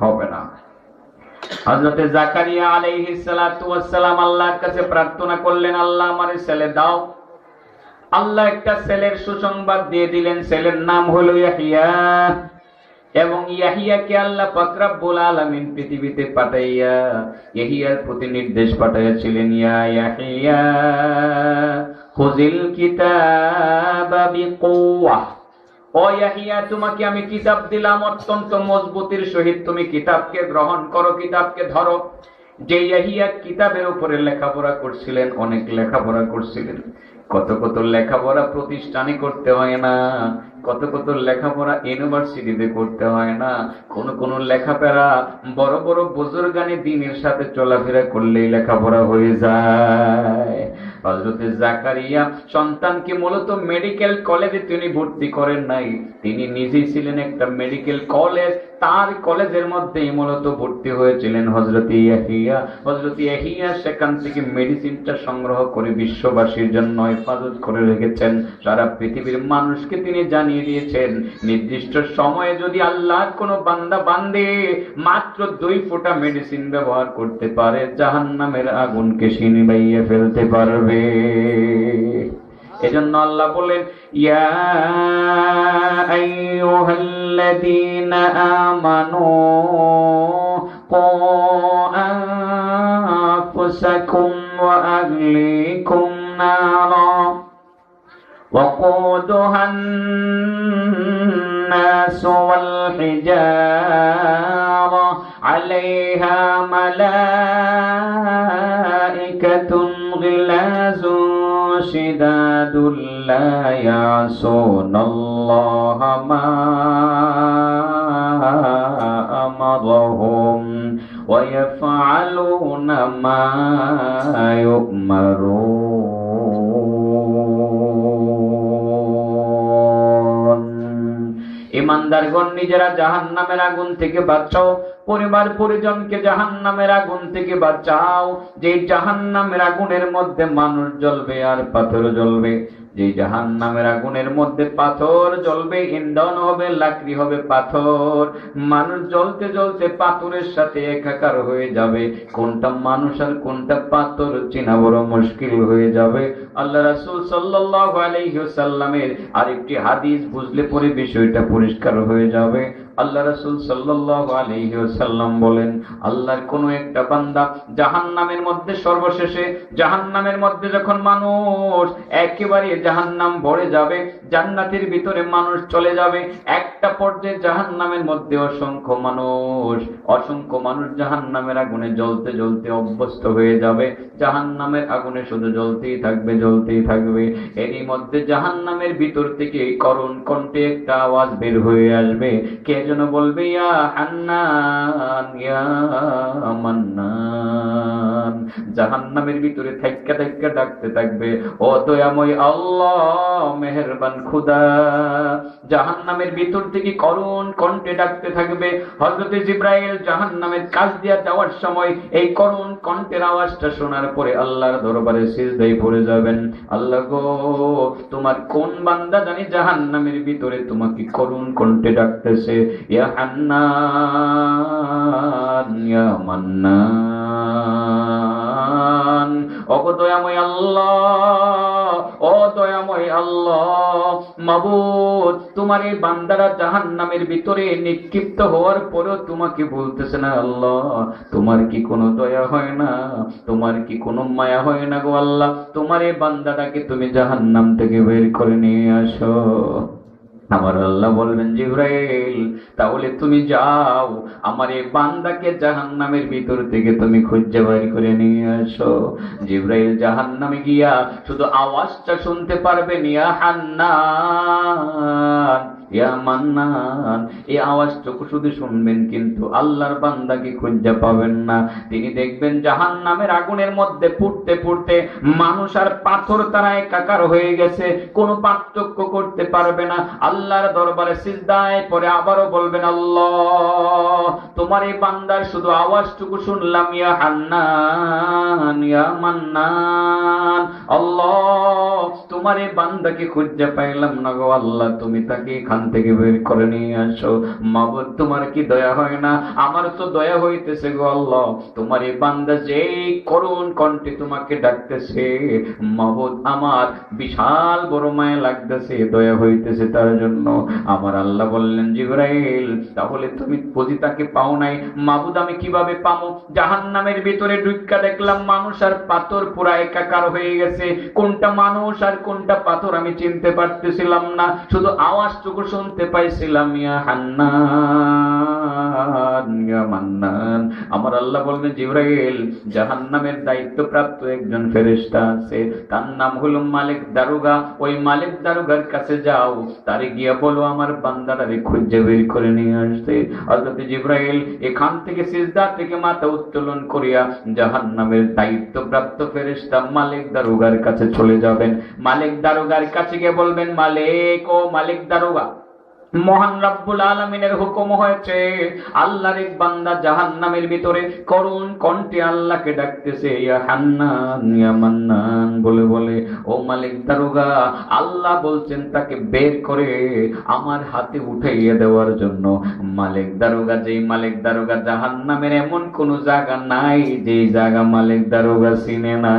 হবে না। হযরতে জাকারিয়া আলাইহিস সালাতু ওয়াস সালাম আল্লাহর কাছে প্রার্থনা করলেন, আল্লাহ আমারে ছেলে দাও। আল্লাহ একটা ছেলের সুসংবাদ দিয়ে দিলেন, ছেলের নাম হলো ইয়াহইয়া। এবং ইয়াহিয়াকে আল্লাহ পাক রব্বুল আলামিন পৃথিবীতে পাঠাইয়া ইয়াহিয়ার প্রতি নির্দেশ পাঠাইয়াছিলেন, ইয়া ইয়াহিয়া খুযিল কিতাবা বিকুওয়া। ও ইয়াহিয়া, তোমাকে আমি কিতাব দিলাম, অত্যন্ত মজবুতির সহিত তুমি কিতাবকে গ্রহণ করো, কিতাবকে ধরো। যে ইয়াহিয়া কিতাবের উপরে লেখাপড়া করছিলেন, অনেক লেখাপড়া করছিলেন, কত কত লেখাপড়া প্রতিষ্ঠানে করতে হয় না, কত কত লেখাপড়া ইউনিভার্সিটিতে করতে হয় না, কোন লেখাপড়া বড় বড় বুজুর্গানি দ্বীনের সাথে চলাফেরা করলেই লেখাপড়া হয়ে যায়। হযরতে জাকারিয়া সন্তানকে মূলত মেডিকেল কলেজে তিনি ভর্তি করেন নাই, তিনি নিজেই ছিলেন একটা মেডিকেল কলেজ, তার কলেজের মধ্যেই মূলত ভর্তি হয়েছিলেন হযরতে ইয়াহিয়া। হযরতে ইয়াহিয়া সেখান থেকে মেডিসিনটা সংগ্রহ করে বিশ্ববাসীর জন্য হেফাজত করে রেখেছেন। সারা পৃথিবীর মানুষকে তিনি জানিয়ে দিয়েছেন, নির্দিষ্ট সময়ে যদি আল্লাহর কোনো বান্দা বান্দে মাত্র 2 ফোঁটা মেডিসিন ব্যবহার করতে পারে, জাহান্নামের আগুনকে সে নিভাইয়ে ফেলতে পারবে। এজন্য আল্লাহ বলেন, ইয়া আইয়ুহাল্লাযীনা আমানু কু আনফুসাকুম ওয়া আহলিকুম নারা وقودها الناس والحجارة عليها ملائكة غلاظ شداد لا يعصون الله ما أمرهم ويفعلون ما يؤمرون। ইমানদারগণ, নিজেরা জাহান্নামের আগুন থেকে বাঁচাও, পরিবার পরিজনকে জাহান্নামের আগুন থেকে বাঁচাও। যে জাহান্নামের আগুনের মধ্যে মানুষ জ্বলবে আর পাথর জ্বলবে, যে জাহান্নামের আগুনের মধ্যে পাথর জ্বলবে, ইন্ধন হবে লাকড়ি হবে পাথর, মানুষ জ্বলতে জ্বলতে পাথরের সাথে একাকার হয়ে যাবে, কোনটা মানুষ আর কোনটা পাথর চেনা বড় মুশকিল হয়ে যাবে। আল্লাহ রাসূল সাল্লাল্লাহু আলাইহি ওয়াসাল্লামের আরেকটি হাদিস বুঝলে পরে বিষয়টা পরিষ্কার হয়ে যাবে। আল্লাহ রাসূল সাল্লাল্লাহু আলাইহি ওয়াসাল্লাম বলেন, আল্লাহর কোন একটা বান্দা জাহান্নামের মধ্যে, সর্বশেষে জাহান্নামের মধ্যে যখন মানুষ একেবারে জাহান্নাম ভরে যাবে, জান্নাতের ভিতরে মানুষ চলে যাবে, একটা পর্যায়ে জাহান্নামের মধ্যে অসংখ্য মানুষ জাহান্নামের আগুনে জ্বলতে জ্বলতে অভ্যস্ত হয়ে যাবে, জাহান্নামের আগুনে শুধু জ্বলতেই থাকবে। এরই মধ্যে জাহান্নামের ভিতর থেকে করুণ কণ্ঠে একটা আওয়াজ বের হয়ে আসবে, কে যেন বলবে, ইয়া হান্নান ইয়া মান্নান। জাহান্নামের ভিতরে থাইক্কা ডাকতে থাকবে, ও দয়াময় আল্লাহ, মেহেরবান খুদা। জাহান্নামের ভিতর থেকে করুণ কণ্ঠে ডাকতে থাকবে। হযরত জিবরাইল জাহান্নামের কাছ দিয়ে যাওয়ার সময় এই করুণ কণ্ঠের আওয়াজটা শোনার পরে আল্লাহর দরবারে সিজদায় পড়ে যাবেন, আল্লাহ গো, তোমার কোন বান্দা জানি জাহান্নামের ভিতরে তোমাকে করুণ কণ্ঠে ডাকতেছে, ইয়া হান্নান ইয়া মান্নান। মান্নান। ওগো দয়াময় আল্লাহ, ও দয়াময় আল্লাহ, মাবুদ তোমার এই বান্দারা জাহান্নামের ভিতরে নিক্ষিপ্ত হওয়ার পরেও তোমাকে বলতেছে না আল্লাহ তোমার কি কোনো দয়া হয় না, তোমার কি কোনো মায়া হয় না গো আল্লাহ, তোমার এই বান্দাটাকে তুমি জাহান্নাম থেকে বের করে নিয়ে আসো। আমার আল্লাহ বলবেন জিবরাইল তাহলে তুমি যাও আমার এই বান্দাকে জাহান্নামের ভিতর থেকে তুমি খুঁজে বের করে নিয়ে আসো। জিবরাইল জাহান্নামে গিয়া শুধু আওয়াজটা শুনতে পারবেন ইয়া হান্নান ইয়া মান্নান, এই আওয়াজটুকু শুধু শুনবেন কিন্তু আল্লাহর বান্দাকে খুঁজে পাবেন না। তিনি দেখবেন জাহান্নামের আগুনের মধ্যে পুড়তে পুড়তে মানুষ আর পাথর তারা একাকার হয়ে গেছে, কোনো পার্থক্য করতে পারবে না। আল্লাহর দরবারে সিজদায় পরে আবারও বলবেন আল্লাহ তোমার এই বান্দার শুধু আওয়াজটুকু শুনলাম ইয়া হান্নান ইয়া মান্নান, আল্লাহ তোমার এই বান্দাকে খুঁজে পাইলাম না গো আল্লাহ তুমি তাকে এখান থেকে বের করে নিয়ে আসো। মাবুদ তোমার কি দয়া হয় না? আমার তো দয়া হইতেছে গো আল্লাহ, তোমার এই বান্দা যে করুণ কণ্ঠে তোমাকে ডাকতেছে মাবুদ আমার বিশাল বড় মায়া লাগতেছে, দয়া হইতেছে তার জন্য। আমার আল্লাহ বললেন জিবরাইল তাহলে তুমি বুঝি তাকে পাও নাই? মাবুদ আমি কিভাবে পাবো? জাহান্নামের ভিতরে ঢুইক্কা দেখলাম মানুষ আর পাথর পুরা একাকার হয়ে গেছে, কোনটা মানুষ আর কোনটা পাথর আমি চিনতে পারতেছিলাম না, শুধু আওয়াজটুকু শুনতে পাইছিলাম ইয়া হান্নান ইয়া মান্নান। আমার আল্লাহ বললেন জিবরাইল জাহান্নামের দায়িত্বপ্রাপ্ত একজন ফেরেশতা আছে, তার নাম হলো মালিক দারোগা, ওই মালিক দারোগার কাছে যাও, তারে গিয়া বলো আমার বান্দাটারে খুঁজে বের করে নিয়ে আসতে। হযরত জিবরাইল এখান থেকে সিজদা থেকে মাথা উত্তোলন করিয়া জাহান্নামের দায়িত্বপ্রাপ্ত ফেরেশতা মালিক দারোগার কাছে চলে যাবেন। মালিক দারোগার কাছে গিয়ে বলবেন মালিক ও মালিক দারোগা, মহান রব্বুল আলামিনের হুকুম হয়েছে আল্লাহর এক বান্দা জাহান্নামের ভিতরে করুণ কণ্ঠে আল্লাহকে ডাকতেছে ইয়া হান্নান ইয়া মান্নান বলে বলে। ও মালিক দারোগা আল্লাহ বলছেন তাকে বের করে আমার হাতে উঠাইয়া দেওয়ার জন্য। মালিক দারোগা যেই মালিক দারোগা জাহান্নামের এমন কোন জায়গা নাই যেই জায়গা মালিক দারোগা চিনে না,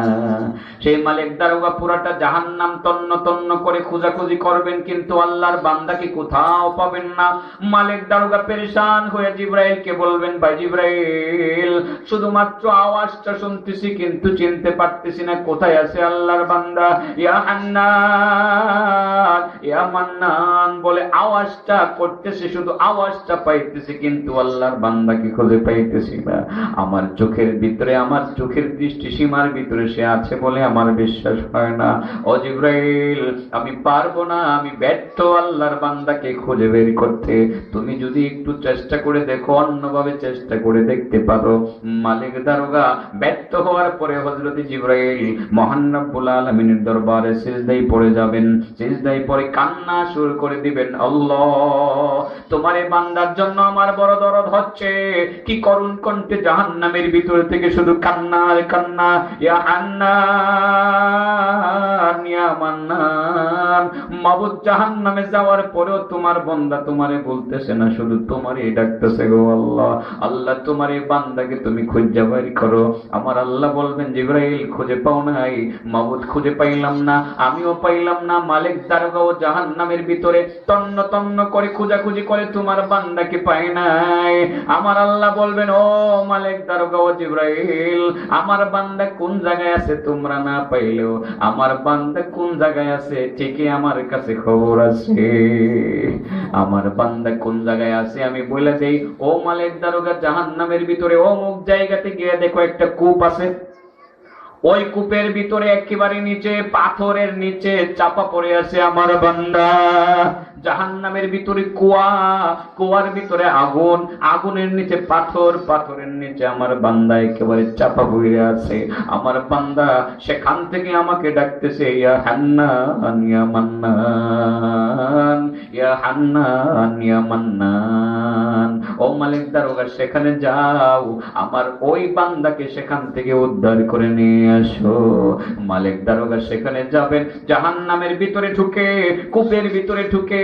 সেই মালিক দারোগা পুরাটা জাহান্নাম তন্ন তন্ন করে খোঁজাখুঁজি করবেন কিন্তু আল্লাহর বান্দাকে কোথাও পাবেন না। মালিক দারোগা পেরেশান হয়ে জিবরাইলকে বলবেন ভাই জিবরাইল শুধুমাত্র আওয়াজটা শুনতেছি কিন্তু চিনতে পারতেছি না কোথায় আছে আল্লাহর বান্দা। ইয়া হান্নান ইয়া মান্নান বলে আওয়াজটা করতেছি, শুধু আওয়াজটা পাইতেছি কিন্তু আল্লাহর বান্দাকে খুঁজে পাইতেছি না। আমার চোখের ভিতরে আমার চোখের দৃষ্টি সীমার ভিতরে সে আছে বলে আমার বিশ্বাস হয় না। ও জিবরাইল আমি পারবো না, আমি ব্যর্থ আল্লাহর বান্দাকে খুঁজে বের করতে, তুমি যদি একটু চেষ্টা করে দেখো, অন্যভাবে চেষ্টা করে দেখতে পারো। মালিক দারোগা ব্যর্থ হওয়ার পরে হযরত জিবরাইল মহান রব্বুল আলামিনের দরবারে সিজদায় পড়ে যাবেন। সিজদায় পড়ে কান্না শুরু করে দিবেন আল্লাহ তোমার এই বান্দার জন্য আমার বড় দরদ হচ্ছে, কি করুণ কণ্ঠে জাহান্নামের ভিতর থেকে শুধু কান্না আর কান্না। ইয়া হান্নান ইয়া মান্নান মাবুদ জাহান্নামে যাওয়ার পরেও তোমার বান্দা তোমারে বলতেছে না, শুধু তোমারই ডাকতেছে গো আল্লাহ। আল্লাহ তোমার এই বান্দাকে তুমি খুঁজে বের করো। আমার আল্লাহ বলবেন জিবরাইল খুঁজে পাও নাই? মাবুদ খুঁজে পাইলাম না, আমিও পাইলাম না। মালিক দারোগা ও জাহান্নামের ভিতরে তন্ন তন্ন করে খোঁজাখুঁজি করে তোমার বান্দাকে পাই নাই। আমার আল্লাহ বলবেন ও মালিক দারোগা ও জিবরাইল আমার বান্দা কোন জায়গায় আছে তোমরা না পাইলেও আমার বান্দা কোন জায়গায় আছে ঠিকই আমার কাছে খবর আছে। আমার বান্দা কোন জায়গায় আছে আমি বলে দেই। ও মালিক দারোগা জাহান্নামের ভিতরে অমুক জায়গাতে গিয়ে দেখো একটা কূপ আছে, ওই কূপের ভিতরে একেবারে নিচে পাথরের নিচে চাপা পড়ে আছে আমার বান্দা। জাহান্নামের ভিতরে কুয়া, কুয়ার ভিতরে আগুন, আগুনের নিচে পাথর, পাথরের নিচে আমার বান্দা একেবারে চাপা পড়ে আছে। আমার বান্দা সেখান থেকে আমাকে ডাকতেছে ইয়া হান্নান ইয়া মান্নান ইয়া হান্নান ইয়া মান্নান। ও মালিক দারোগা সেখানে যাও, আমার ওই বান্দাকে সেখান থেকে উদ্ধার করে নিয়ে আসো। মালিক দারোগা সেখানে যাবেন, জাহান্নামের ভিতরে ঢুকে কূপের ভিতরে ঢুকে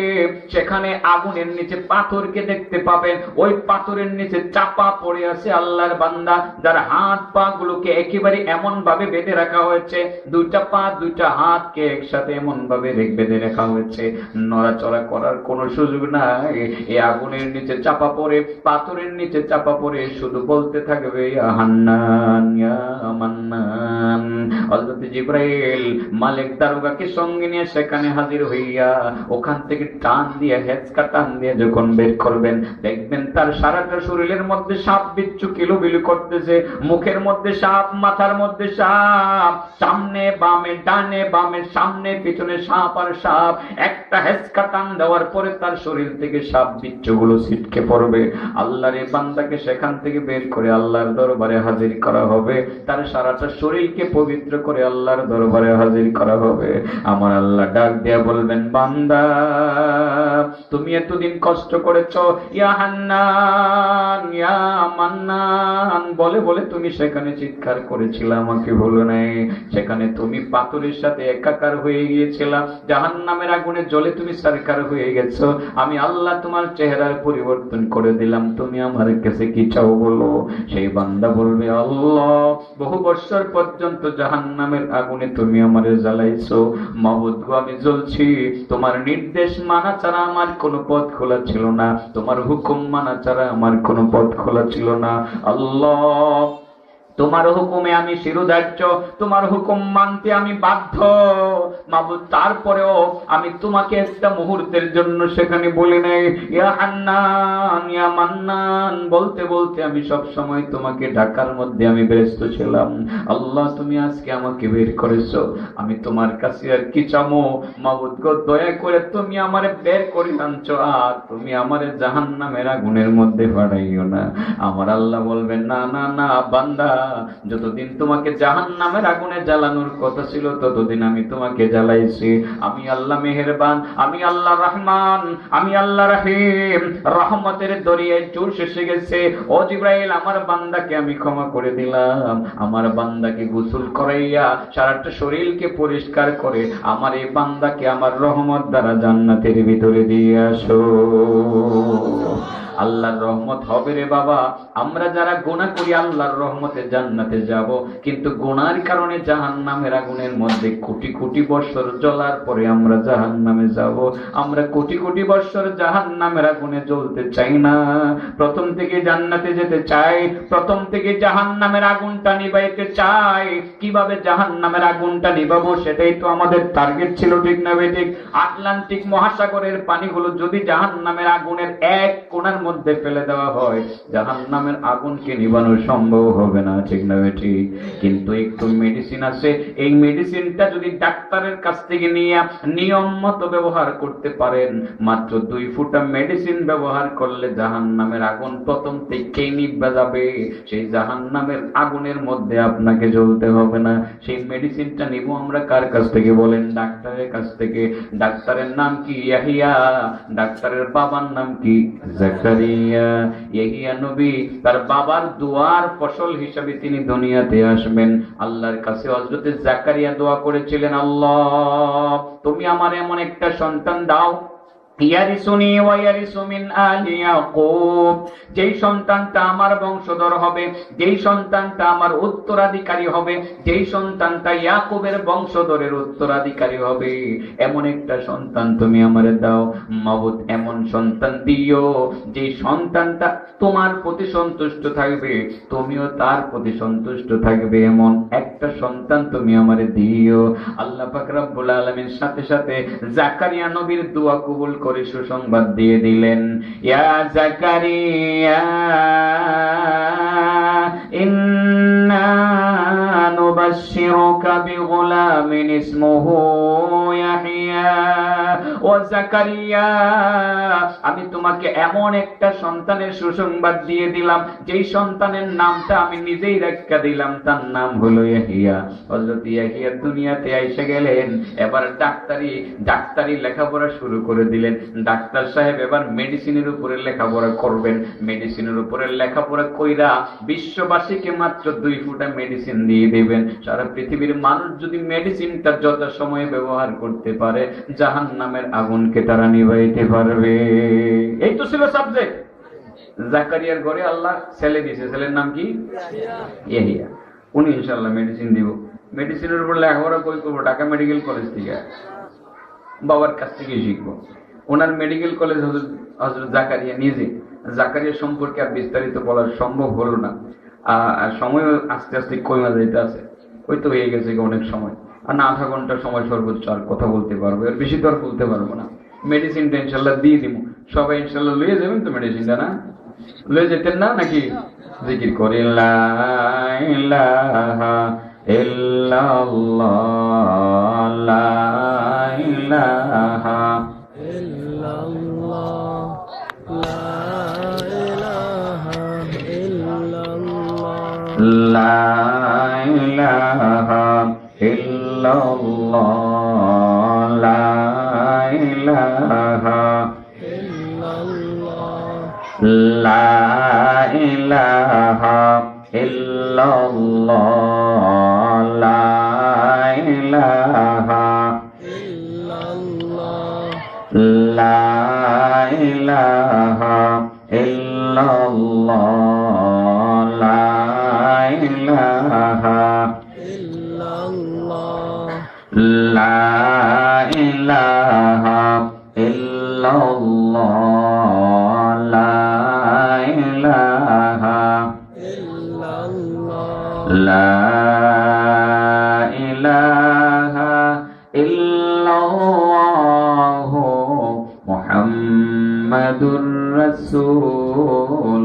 সেখানে আগুনের নিচে পাথরকে দেখতে পাবেন, ওই পাথরের নিচে চাপা পড়ে আছে আল্লাহর বান্দা, যার হাত পা গুলোকে একেবারে এমন ভাবে বেঁধে রাখা হয়েছে, দুইটা পা দুইটা হাতকে একসাথে এমন ভাবে বেঁধে রাখা হয়েছে, নড়াচড়া করার কোনো সুযোগ নাই। এই আগুনের নিচে চাপা পড়ে, পাথরের নিচে চাপা পড়ে শুধু বলতে থাকবে ইয়া হান্নান ইয়া মান্নান। হযরত জিবরাইল মালিক দারোগাকে সঙ্গে নিয়ে সেখানে হাজির হইয়া ওখান থেকে টান দিয়ে, হেঁচকা টান দিয়ে যখন বের করবেন, দেখবেন তার সারাটা শরীরের মধ্যে সাপ বিচ্ছু কিলুবিলু করতেছে, মুখের মধ্যে সাপ, মাথার মধ্যে সাপ, সামনে বামে ডানে বামে সামনে পিছনে সাপ আর সাপ। একটা হেঁচকা টান দেওয়ার পরে তার শরীর থেকে সাপ বিচ্ছুগুলো ছিটকে পড়বে। আল্লাহর এই বান্দাকে সেখান থেকে বের করে আল্লাহর দরবারে হাজির করা হবে, তার সারাটা শরীরকে পবিত্র করে আল্লাহর দরবারে হাজির করা হবে। আমার আল্লাহ ডাক দিয়া বলবেন, বান্দা তুমি এতদিন কষ্ট করেছো, ইয়া হান্নান ইয়া মান্নান বলে বলে তুমি সেখানে চিৎকার করেছিলে, আমাকে ভুলো নাই। সেখানে তুমি পাথরের সাথে একাকার হয়ে গিয়েছিলা, জাহান্নামের আগুনে জ্বলে তুমি সরকার হয়ে গেছো। আমি আল্লাহ তোমার চেহারার পরিবর্তন করে দিলাম, তুমি আমার কাছে কি চাও বলো। সেই বান্দা বলবে, আল্লাহ বহু বছর পর্যন্ত জাহান্নামের আগুনে তুমি আমারে জ্বালাইছো, মাবুদ গো আমি জ্বলছি, তোমার নির্দেশ মানা ছাড়া আমার কোনো পথ খোলা ছিল না, তোমার হুকুম মানা ছাড়া আমার কোনো পথ খোলা ছিল না। আল্লাহ তোমার হুকুমে আমি শিরোধার্য, তোমার হুকুম মানতে আমি বাধ্য মাবুদ। তারপরেও আমি তোমাকে একটা মুহূর্তের জন্য সেখানে বলি নাই ইয়া হান্নান ইয়া মান্নান বলতে বলতে আমি সব সময় তোমাকে ঢাকার মধ্যে আমি ব্যস্ত ছিলাম। আল্লাহ তুমি আজকে আমাকে বের করেছো, আমি তোমার কাছে আর কি চামো মাবুদ গো, দয়া করে তুমি আমারে বের করে আনছো, আর তুমি আমারে জাহান্নামের আগুনের মধ্যে ফাড়াইও না। আমার আল্লাহ বলবেন, না না না বান্দা, যতদিন তোমাকে জাহান্নামের আগুনে জ্বালানোর কথা ছিল ততদিন আমি তোমাকে জ্বালাইছি। আমি আল্লাহ মেহেরবান, আমি আল্লাহ রহমান, আমি আল্লাহ রহিম, রহমতের দরিয়ায় জোর শেষে গেছে। ও জিবরাইল আমার বান্দাকে আমি ক্ষমা করে দিলাম, আমার বান্দাকে গোসল করাইয়া সারাটা শরীরকে পরিষ্কার করে আমার এই বান্দাকে আমার রহমত দ্বারা জান্নাতের ভিতরে দিয়ে আসো। আল্লাহর রহমত হবে রে বাবা। আমরা যারা গুনাহ করি আল্লাহর রহমতে জান্নাতে যাব, কিন্তু গুনার কারণে জাহান্নামের আগুনের মধ্যে কোটি কোটি বছর জ্বলার পরে আমরা জাহান্নামে যাব। আমরা কোটি কোটি বছর জাহান্নামের আগুনে জ্বলতে চাই না, প্রথম থেকে জান্নাতে যেতে চাই, প্রথম থেকে জাহান্নামের আগুনটা নিভাইতে চাই। কিভাবে জাহান্নামের আগুনটা নিভাবো সেটাই তো আমাদের টার্গেট ছিল, ঠিক না বেঠিক? আটলান্টিক মহাসাগরের পানিগুলো যদি জাহান্নামের আগুনের এক কোণার মধ্যে ফেলে দেওয়া হয়, জাহান্নামের আগুনকে নিভানো সম্ভব হবে না, ঠিক না বেঠিক? কিন্তু একটু মেডিসিন আছে, এই মেডিসিনটা যদি ডাক্তারের কাছ থেকে নিয়ে নিয়ম মতো ব্যবহার করতে পারেন, মাত্র 2 ফুটা মেডিসিন ব্যবহার করলে জাহান্নামের আগুন প্রথম থেকেই নিভে যাবে। সেই জাহান্নামের আগুনের মধ্যে আপনাকে জ্বলতে হবে না। সেই মেডিসিনটা নিব আমরা কার কাছ থেকে বলেন? ডাক্তারের কাছ থেকে। ডাক্তারের নাম কি? ইয়াহিয়া। ডাক্তারের বাবার নাম কি? জাকারিয়া। ইয়াহিয়া নবী তার বাবার দোয়ার ফসল হিসাবে তিনি দুনিয়াতে আসবেন। আল্লাহর কাছে হযরত জাকারিয়া দোয়া করেছিলেন, আল্লাহ তুমি আমার এমন একটা সন্তান দাও ইয়ারিসুনি ওয়া ইয়ারিসু মিন আলি ইয়াকুব, যেই সন্তানটা আমার বংশধর হবে, যেই সন্তানটা আমার উত্তরাধিকারী হবে, যেই সন্তানটা ইয়াকুবের বংশধরের উত্তরাধিকারী হবে, এমন একটা সন্তান তুমি আমারে দাও মাবুদ। এমন সন্তান দিও যেই সন্তানটা তোমার প্রতি সন্তুষ্ট থাকবে, তুমিও তার প্রতি সন্তুষ্ট থাকবে, এমন একটা সন্তান তুমি আমারে দিও। আল্লাহ পাক রব্বুল আলামিন সাথে সাথে জাকারিয়া নবীর দোয়া কবুল করে সুসংবাদ দিয়ে দিলেন, ইয়া জাকারিয়া ইন্না নুবাশশিরুকা বিগুলামিন ইসমুহু ইয়াহিয়া। ও জাকারিয়া, আমি তোমাকে এমন একটা সন্তানের সুসংবাদ দিয়ে দিলাম যেই সন্তানের নামটা আমি নিজেই রাখা দিলাম, তার নাম হলো ইয়াহিয়া। হযরত ইয়াহিয়া দুনিয়াতে এসে গেলেন, এবার ডাক্তারি লেখাপড়া শুরু করে দিলেন। ডাক্তার সাহেব এবার মেডিসিনের উপরে লেখাপড়া করবেন। মেডিসিনের উপরে লেখাপড়া কইরা বিশ্ববাসীকে মাত্র 2 ফুটা মেডিসিন দিয়ে দিবেন। সারা পৃথিবীর মানুষ যদি মেডিসিনটা যথাসময়ে ব্যবহার করতে পারে, জাহান্নামের আগুনকে তারা নিভাইতে পারবে। এই তো ছিল সাবজেক্ট। জাকারিয়ার ঘরে আল্লাহ ছেলে দিয়েছে, ছেলের নাম কি? ইয়াহিয়া। উনি ইনশাআল্লাহ মেডিসিন দিব। মেডিসিনের উপর লেখাপড়া কই করবো? ঢাকা মেডিকেল কলেজ থেকে, বাবার কাছ থেকে শিখবো। ওনার মেডিকেল কলেজ হযরত জাকারিয়া নিজে। জাকারিয়া সম্পর্কে আর বিস্তারিত বলা সম্ভব হলো না, সময় আস্তে আস্তে কমে যাইতে আছে। ওই তো হয়ে গেছে অনেক সময়, আর না আধা ঘন্টা সময় সর্বোচ্চ আর কথা বলতে পারবো, এর বেশি তো আর বলতে পারবো না। মেডিসিনটা ইনশাল্লাহ দিয়ে দিব। সবাই ইনশাল্লাহ লইয়ে যাবেন তো মেডিসিনটা, না লয়ে যেতেন না নাকি? জিকির করে লা ইলাহা ইল্লাল্লাহ, লা ইলাহা ইল্লাল্লাহ, লা ইলাহা ইল্লাল্লাহ, লা ইলাহা ইল্লাল্লাহ, লা ইলাহা লা ইলাহা ইল্লাল্লাহ, লা ইলাহা ইল্লাল্লাহ, লা ইলাহা ইল্লাল্লাহ, লা ইলাহা ইল্লাল্লাহ, লা ইলাহা ইল্লাল্লাহ, লা ইলাহা ইল্লাল্লাহু মুহাম্মাদুর রাসূলুল্লাহ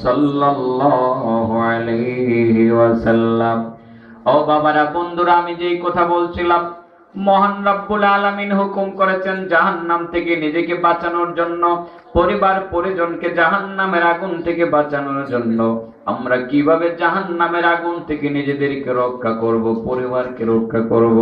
সাল্লাল্লাহু আলাইহি ওয়াসাল্লাম। ও বাবারা, বন্ধুরা, আমি যেই কথা বলছিলাম, মহান রব্বুল আলামিন হুকুম করেছেন জাহান্নাম থেকে নিজেকে বাঁচানোর জন্য, পরিবার পরিজনকে জাহান্নামের আগুন থেকে বাঁচানোর জন্য। আমরা কিভাবে জাহান্নামের আগুন থেকে নিজেদেরকে রক্ষা করব, পরিবারকে রক্ষা করব?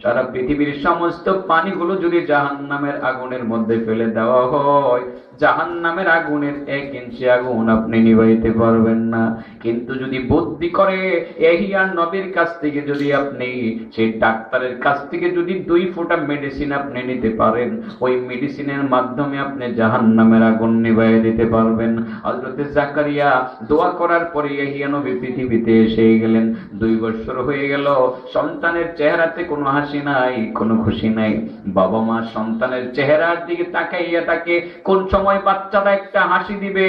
সারা পৃথিবীর সমস্ত পানিগুলো যদি জাহান্নামের আগুনের মধ্যে ফেলে দেওয়া হয়, জাহান্নামের আগুনের 1 ইঞ্চি আগুন আপনি নিভাইতে পারবেন না। কিন্তু যদি বুদ্ধি করে ইয়াহিয়া নবীর কাছ থেকে যদি আপনি, সেই ডাক্তারের কাছ থেকে যদি 2 ফোঁটা মেডিসিন আপনি নিতে পারেন, ওই মেডিসিনের মাধ্যমে আপনি জাহান্নামের আগুন নিভাইয়ে দিতে পারবেন। হযরত জাকারিয়া দোয়া করার পরে ইয়াহিয়া নবী পৃথিবীতে এসে গেলেন। 2 বছর হয়ে গেল, সন্তানের চেহারাতে কোনো হাসি নাই, কোনো খুশি নাই। বাবা মা সন্তানের চেহারার দিকে তাকাইয়া থাকে, কোন সময় বাচ্চাটা একটা হাসি দিবে।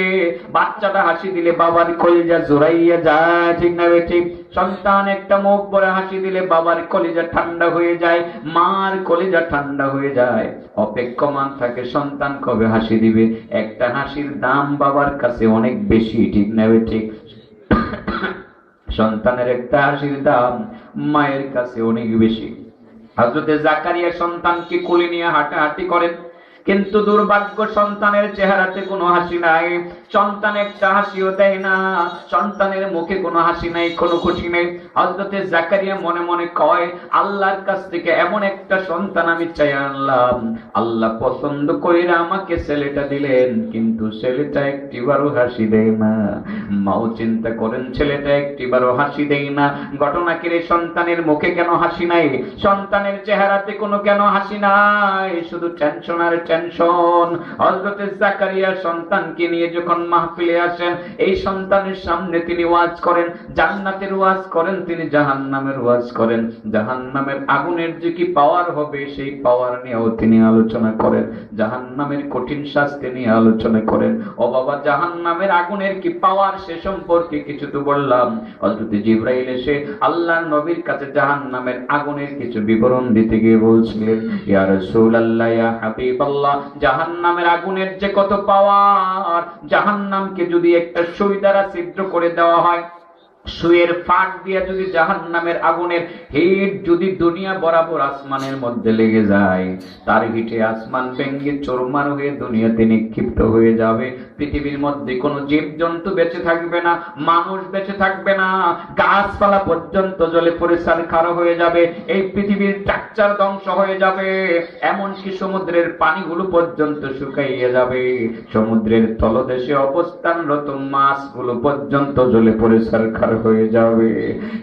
বাচ্চাটা হাসি দিলে বাবার কলিজা জোড়াইয়া যায়, ঠিক না বেঠিক? সন্তান একটা মুখ ভরে হাসি দিলে বাবার কলিজা ঠান্ডা হয়ে যায়, মার কলিজা ঠান্ডা হয়ে যায়। অপেক্ষমান থাকে সন্তান কবে হাসি দিবে। একটা হাসির দাম বাবার কাছে অনেক বেশি, ঠিক না বেঠিক? সন্তানের একটা হাসির দাম মায়ের কাছে অনেক বেশি। হযরত জাকারিয়া সন্তানকে কোলে নিয়ে হাঁটাহাঁটি করেন, কিন্তু দুর্ভাগ্য, সন্তানের চেহারাতে কোনো হাসি নাই। সন্তান একটা হাসিও দেয় না, সন্তানের মুখে কোনো হাসি নাই, কোনো খুশি নেই। হযরত জাকারিয়া মনে মনে কয়, আল্লাহর কাছ থেকে এমন একটা সন্তান আমি চাই আনলাম, আল্লাহ পছন্দ কইরা আমাকে ছেলেটা দিলেন, কিন্তু ছেলেটা একটিবারও হাসি দেয় না। মাও চিন্তা করেন, ছেলেটা একটিবারও হাসি দেয় না। ঘটনা কি রে? সন্তানের মুখে কেন হাসি নাই? সন্তানের চেহারাতে কোনো কেন হাসি নাই? শুধু টেনশন আর টেনশন। হযরত জাকারিয়া সন্তানকে নিয়ে যখন মাহফিলে আসেন, এই সন্তানের সামনে তিনি ওয়াজ করেন, জান্নাতের ওয়াজ করেন, তিনি জাহান্নামের ওয়াজ করেন। জাহান্নামের আগুনের যে কি পাওয়ার হবে, সেই পাওয়ার নিয়েও তিনি আলোচনা করেন। জাহান্নামের কঠিন শাস্তি নিয়ে আলোচনা করেন। ও বাবা, জাহান্নামের আগুনের কি পাওয়ার, সে সম্পর্কে কিছু তো বললাম। হযরত জিবরাইল এসে আল্লাহর নবীর কাছে জাহান্নামের আগুনের কিছু বিবরণ দিতে গিয়ে বলছিলেন, ইয়া রাসূলুল্লাহ, ইয়া হাবিবাল্লাহ, জাহান্নামের আগুনের যে কত পাওয়ার। জাহান্নামকে যদি একটা সুই দ্বারা ছিদ্র করে দেওয়া হয়, সুয়ের ফাঁক দিয়ে যদি জাহান্নামের আগুনের হিট যদি দুনিয়া বরাবর আসমানের মধ্যে লেগে যায়, তার হিটে আসমান ভেঙে চুরমার হয়ে দুনিয়াতে নিক্ষিপ্ত হয়ে যাবে। পৃথিবীর মধ্যে কোনো জীবজন্তু বেঁচে থাকবে না, মানুষ বেঁচে থাকবে না, গাছপালা পর্যন্ত জ্বলে পড়ে ছারখার হয়ে যাবে। এই পৃথিবীর স্ট্রাকচার ধ্বংস হয়ে যাবে, এমনকি সমুদ্রের পানিগুলো পর্যন্ত শুকাইয়ে যাবে। সমুদ্রের তলদেশে অবস্থানরত মাছগুলো পর্যন্ত জ্বলে পড়ে ছারখার হয়ে যাবে।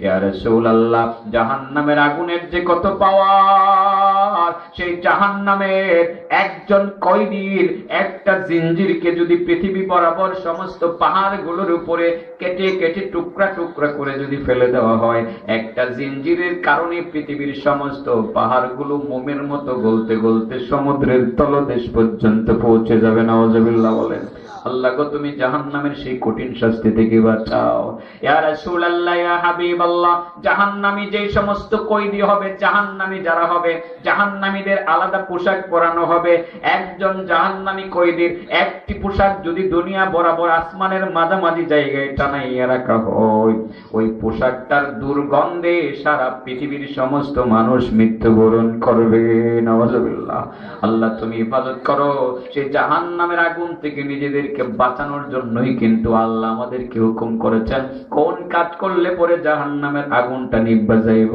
ইয়া রাসূলুল্লাহ, জাহান্নামের আগুনের যে কত পাওয়ার, সেই জাহান্নামের একজন কয়েদীর একটা জিঞ্জিরকে যদি পৃথিবী বরাবর সমস্ত পাহাড়গুলোর উপরে কেটে কেটে টুকরা টুকরা করে যদি ফেলে দেওয়া হয়, একটা জিঞ্জিরের কারণে পৃথিবীর সমস্ত পাহাড়গুলো মোমের মতো গলতে গলতে সমুদ্রের তলদেশ পর্যন্ত পৌঁছে যাবে। নাউজুবিল্লাহ বলেন। আল্লাহ গো, তুমি জাহান্নামের সেই কঠিন শাস্তি থেকে বাঁচাও। ইয়া রাসূলুল্লাহ, ইয়া হাবিবাল্লাহ, জাহান্নামী যে সমস্ত কয়েদি হবে, জাহান্নামী যারা হবে, জাহান্নামীদের আলাদা পোশাক পরানো হবে। একজন জাহান্নামী কয়েদির একটি পোশাক যদি দুনিয়া বরাবর আসমানের মাঝামাঝি জায়গায় টানাইয়া রাখা হয়, ওই পোশাকটার দুর্গন্ধে সারা পৃথিবীর সমস্ত মানুষ মৃত্যুবরণ করবে। নাউজুবিল্লাহ। আল্লাহ তুমি হেফাজত করো। সেই জাহান্নামের আগুন থেকে নিজেদেরকে বাঁচানোর জন্যই কিন্তু আল্লাহ আমাদেরকে হুকুম করেছেন কোন কাজ করলে পরে জাহান্নামের আগুনটা নিভা যাইব,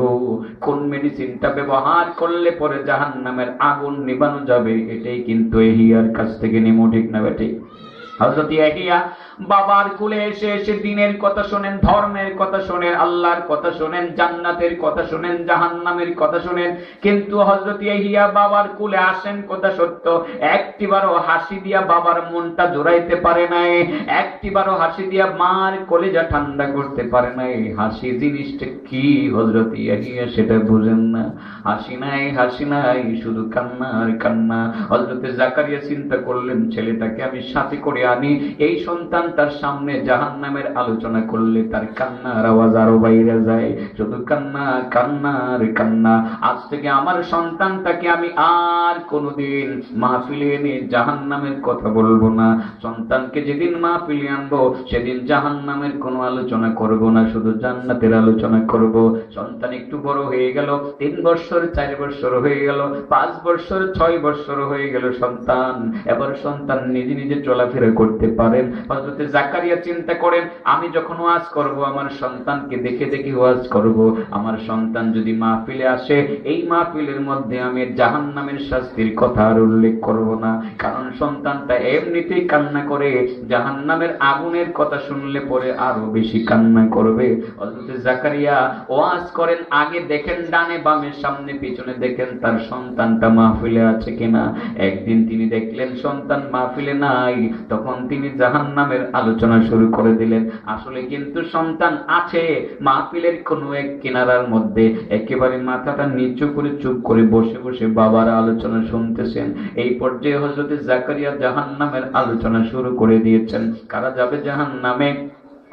কোন মেডিসিনটা ব্যবহার করলে পরে জাহান্নামের আগুন নিভানো যাবে। এটাই কিন্তু এহিয়ার কাছ থেকে নিমো, ঠিক না বেটি? হযরত ইয়াহিয়া বাবার কুলে এসে এসে দ্বীনের কথা শোনেন, ধর্মের কথা শোনেন, আল্লাহর কথা শোনেন, জান্নাতের কথা শোনেন, জাহান্নামের কথা শোনেন। কিন্তু হযরত ইয়াহিয়া বাবার কুলে আসেন কথা সত্য, একটিবারও হাসি দিয়া বাবার মনটা জোড়াইতে পারে নাই, একটিবারও হাসি দিয়া মার কলেজা ঠান্ডা করতে পারে নাই। হাসি জিনিসটা কি হযরত ইয়াহিয়া সেটা বুঝেন না। হাসি নাই, হাসি নাই, শুধু কান্না আর কান্না। হযরত জাকারিয়া চিন্তা করলেন, ছেলেটাকে আমি সাথে করে আনি, এই সন্তান তার সামনে জাহান্নামের আলোচনা করলে তার কান্নার আওয়াজ আরো বাইরে যায়, শুধু কান্না, কান্না আর কান্না। আজ থেকে আমার সন্তানটাকে আমি আর কোনোদিন মাহফিলে এনে জাহান্নামের কথা বলবো না। সন্তানকে যেদিন মাহফিলে আনবো সেদিন জাহান্নামের কোনো আলোচনা করব না, শুধু জান্নাতের আলোচনা করব। সন্তান একটু বড় হয়ে গেল, 3 বছর 4 বছর হয়ে গেল, 5 বছর 6 বছর হয়ে গেল সন্তান। এবার সন্তান নিজে নিজে চলাফেরা করতে পারেন। হযরত জাকারিয়া চিন্তা করেন, আমি যখন ওয়াজ করব আমার সন্তানকে দেখে দেখে ওয়াজ করব। আমার সন্তান যদি মাহফিলে আসে, এই মাহফিলের মধ্যে আমি জাহান্নামের শাস্তির কথা আর উল্লেখ করব না, কারণ সন্তানটা এমনিতেই কান্না করে, জাহান্নামের আগুনের কথা শুনলে পরে আরো বেশি কান্না করবে। হযরত জাকারিয়া ওয়াজ করেন, আগে দেখেন ডানে বামে সামনে পিছনে দেখেন তার সন্তানটা মাহফিলে আছে কিনা। একদিন তিনি দেখলেন সন্তান মাহফিলে নাই, তখন তিনি জাহান্নামের আলোচনা শুরু করে দিলেন। আসলে কিন্তু সন্তান আছে মাহফিলের কোনো এক কিনারার মধ্যে, একেবারে মাথাটা নিচু করে চুপ করে বসে বসে বাবার আলোচনা শুনতেছেন। এই পর্যায়ে হযরত জাকারিয়া জাহান্নামের আলোচনা শুরু করে দিয়েছেন। কারা যাবে জাহান্নামে?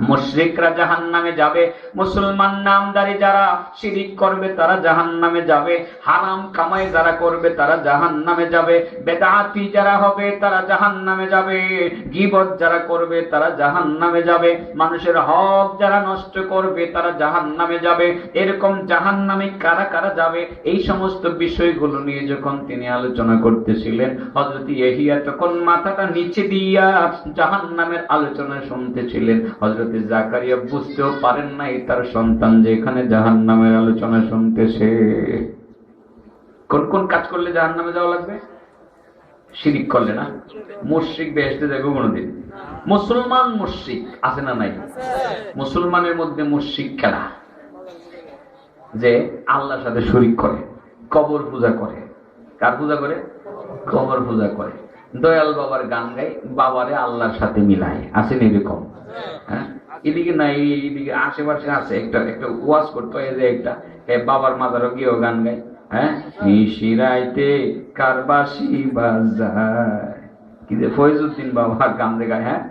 মুশরিকরা জাহান্নামে যাবে, মুসলমান নামদারি যারা শিরিক করবে তারা জাহান্নামে যাবে, হারাম কামাই যারা করবে তারা জাহান্নামে যাবে, বেদাতি যারা হবে তারা জাহান্নামে যাবে, গীবত যারা করবে তারা জাহান্নামে যাবে, মানুষের হক যারা নষ্ট করবে তারা জাহান্নামে যাবে। এরকম জাহান্নামে কারা কারা যাবে, এই সমস্ত বিষয়গুলো নিয়ে যখন তিনি আলোচনা করতেছিলেন, হযরত ইয়াহিয়া তখন মাথাটা নিচে দিয়া জাহান্নামের আলোচনা শুনতেছিলেন। হযরত জাকারিয়া বুঝতেও পারেন নাই তার সন্তান যে এখানে জাহান্নামের আলোচনা শুনতেছে। কোন কোন কাজ করলে জাহান্নামে যাওয়া লাগবে? শিরিক করলে না। মুশরিক বেহেশতে যাবে কোনদিন? মুসলমান মুশরিক আছে না নাই? মুসলমানের মধ্যে মুশরিক কারা? যে আল্লাহর সাথে শরীক করে, কবর পূজা করে। কার পূজা করে? কবর পূজা করে। দয়াল বাবার গান গায়, বাবারে আল্লাহর সাথে মিলায়। আছেন এরকম? হ্যাঁ, এদিকে নাই, এদিকে আশেপাশে আছে। একটা একটা ওয়াজ করতে হয় যে একটা বাবার মাজারও গিয়েও গান গায়। হ্যাঁ, নিশিরাইতে কারবাসি বাজায়, কি যে ফয়জুদ্দিন বাবার গান গায়। হ্যাঁ,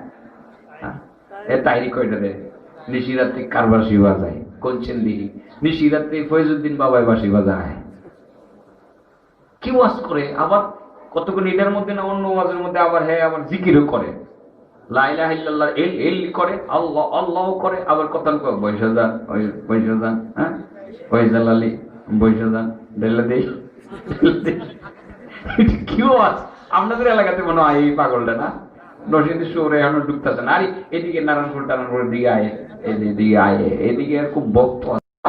এ তাইরি কয়টা দেয়, নিশিরাতে কারবাসি বাজায়, কোনছেন দিহি নিশিরাতে ফয়জুদ্দিন বাবাই বাসি বাজায়। কি ওয়াজ করে, আবার কতক্ষণ এটার মধ্যে না অন্য ওয়াজের মধ্যে আবার হ্যাঁ আবার জিকিরও করে, লা ইলাহা ইল্লাল্লাহ এল এল করে, আল্লাহ আল্লাহ করে, আবার কথা বৈশা যান, ওই বৈশা যান, হ্যাঁ ওই জালালি বৈশা যান, ডেলা দেই। কি ওয়াজ আপনাদের এলাকাতে মনে হয় এই পাগলটা না? নরসিংদী শহরে এখনো ঢুকতেছে না। আরে এদিকে নারায়ণপুর টারায়ণপুরের দিকে আয়, এদিকে আয়, এদিকে খুব ভক্ত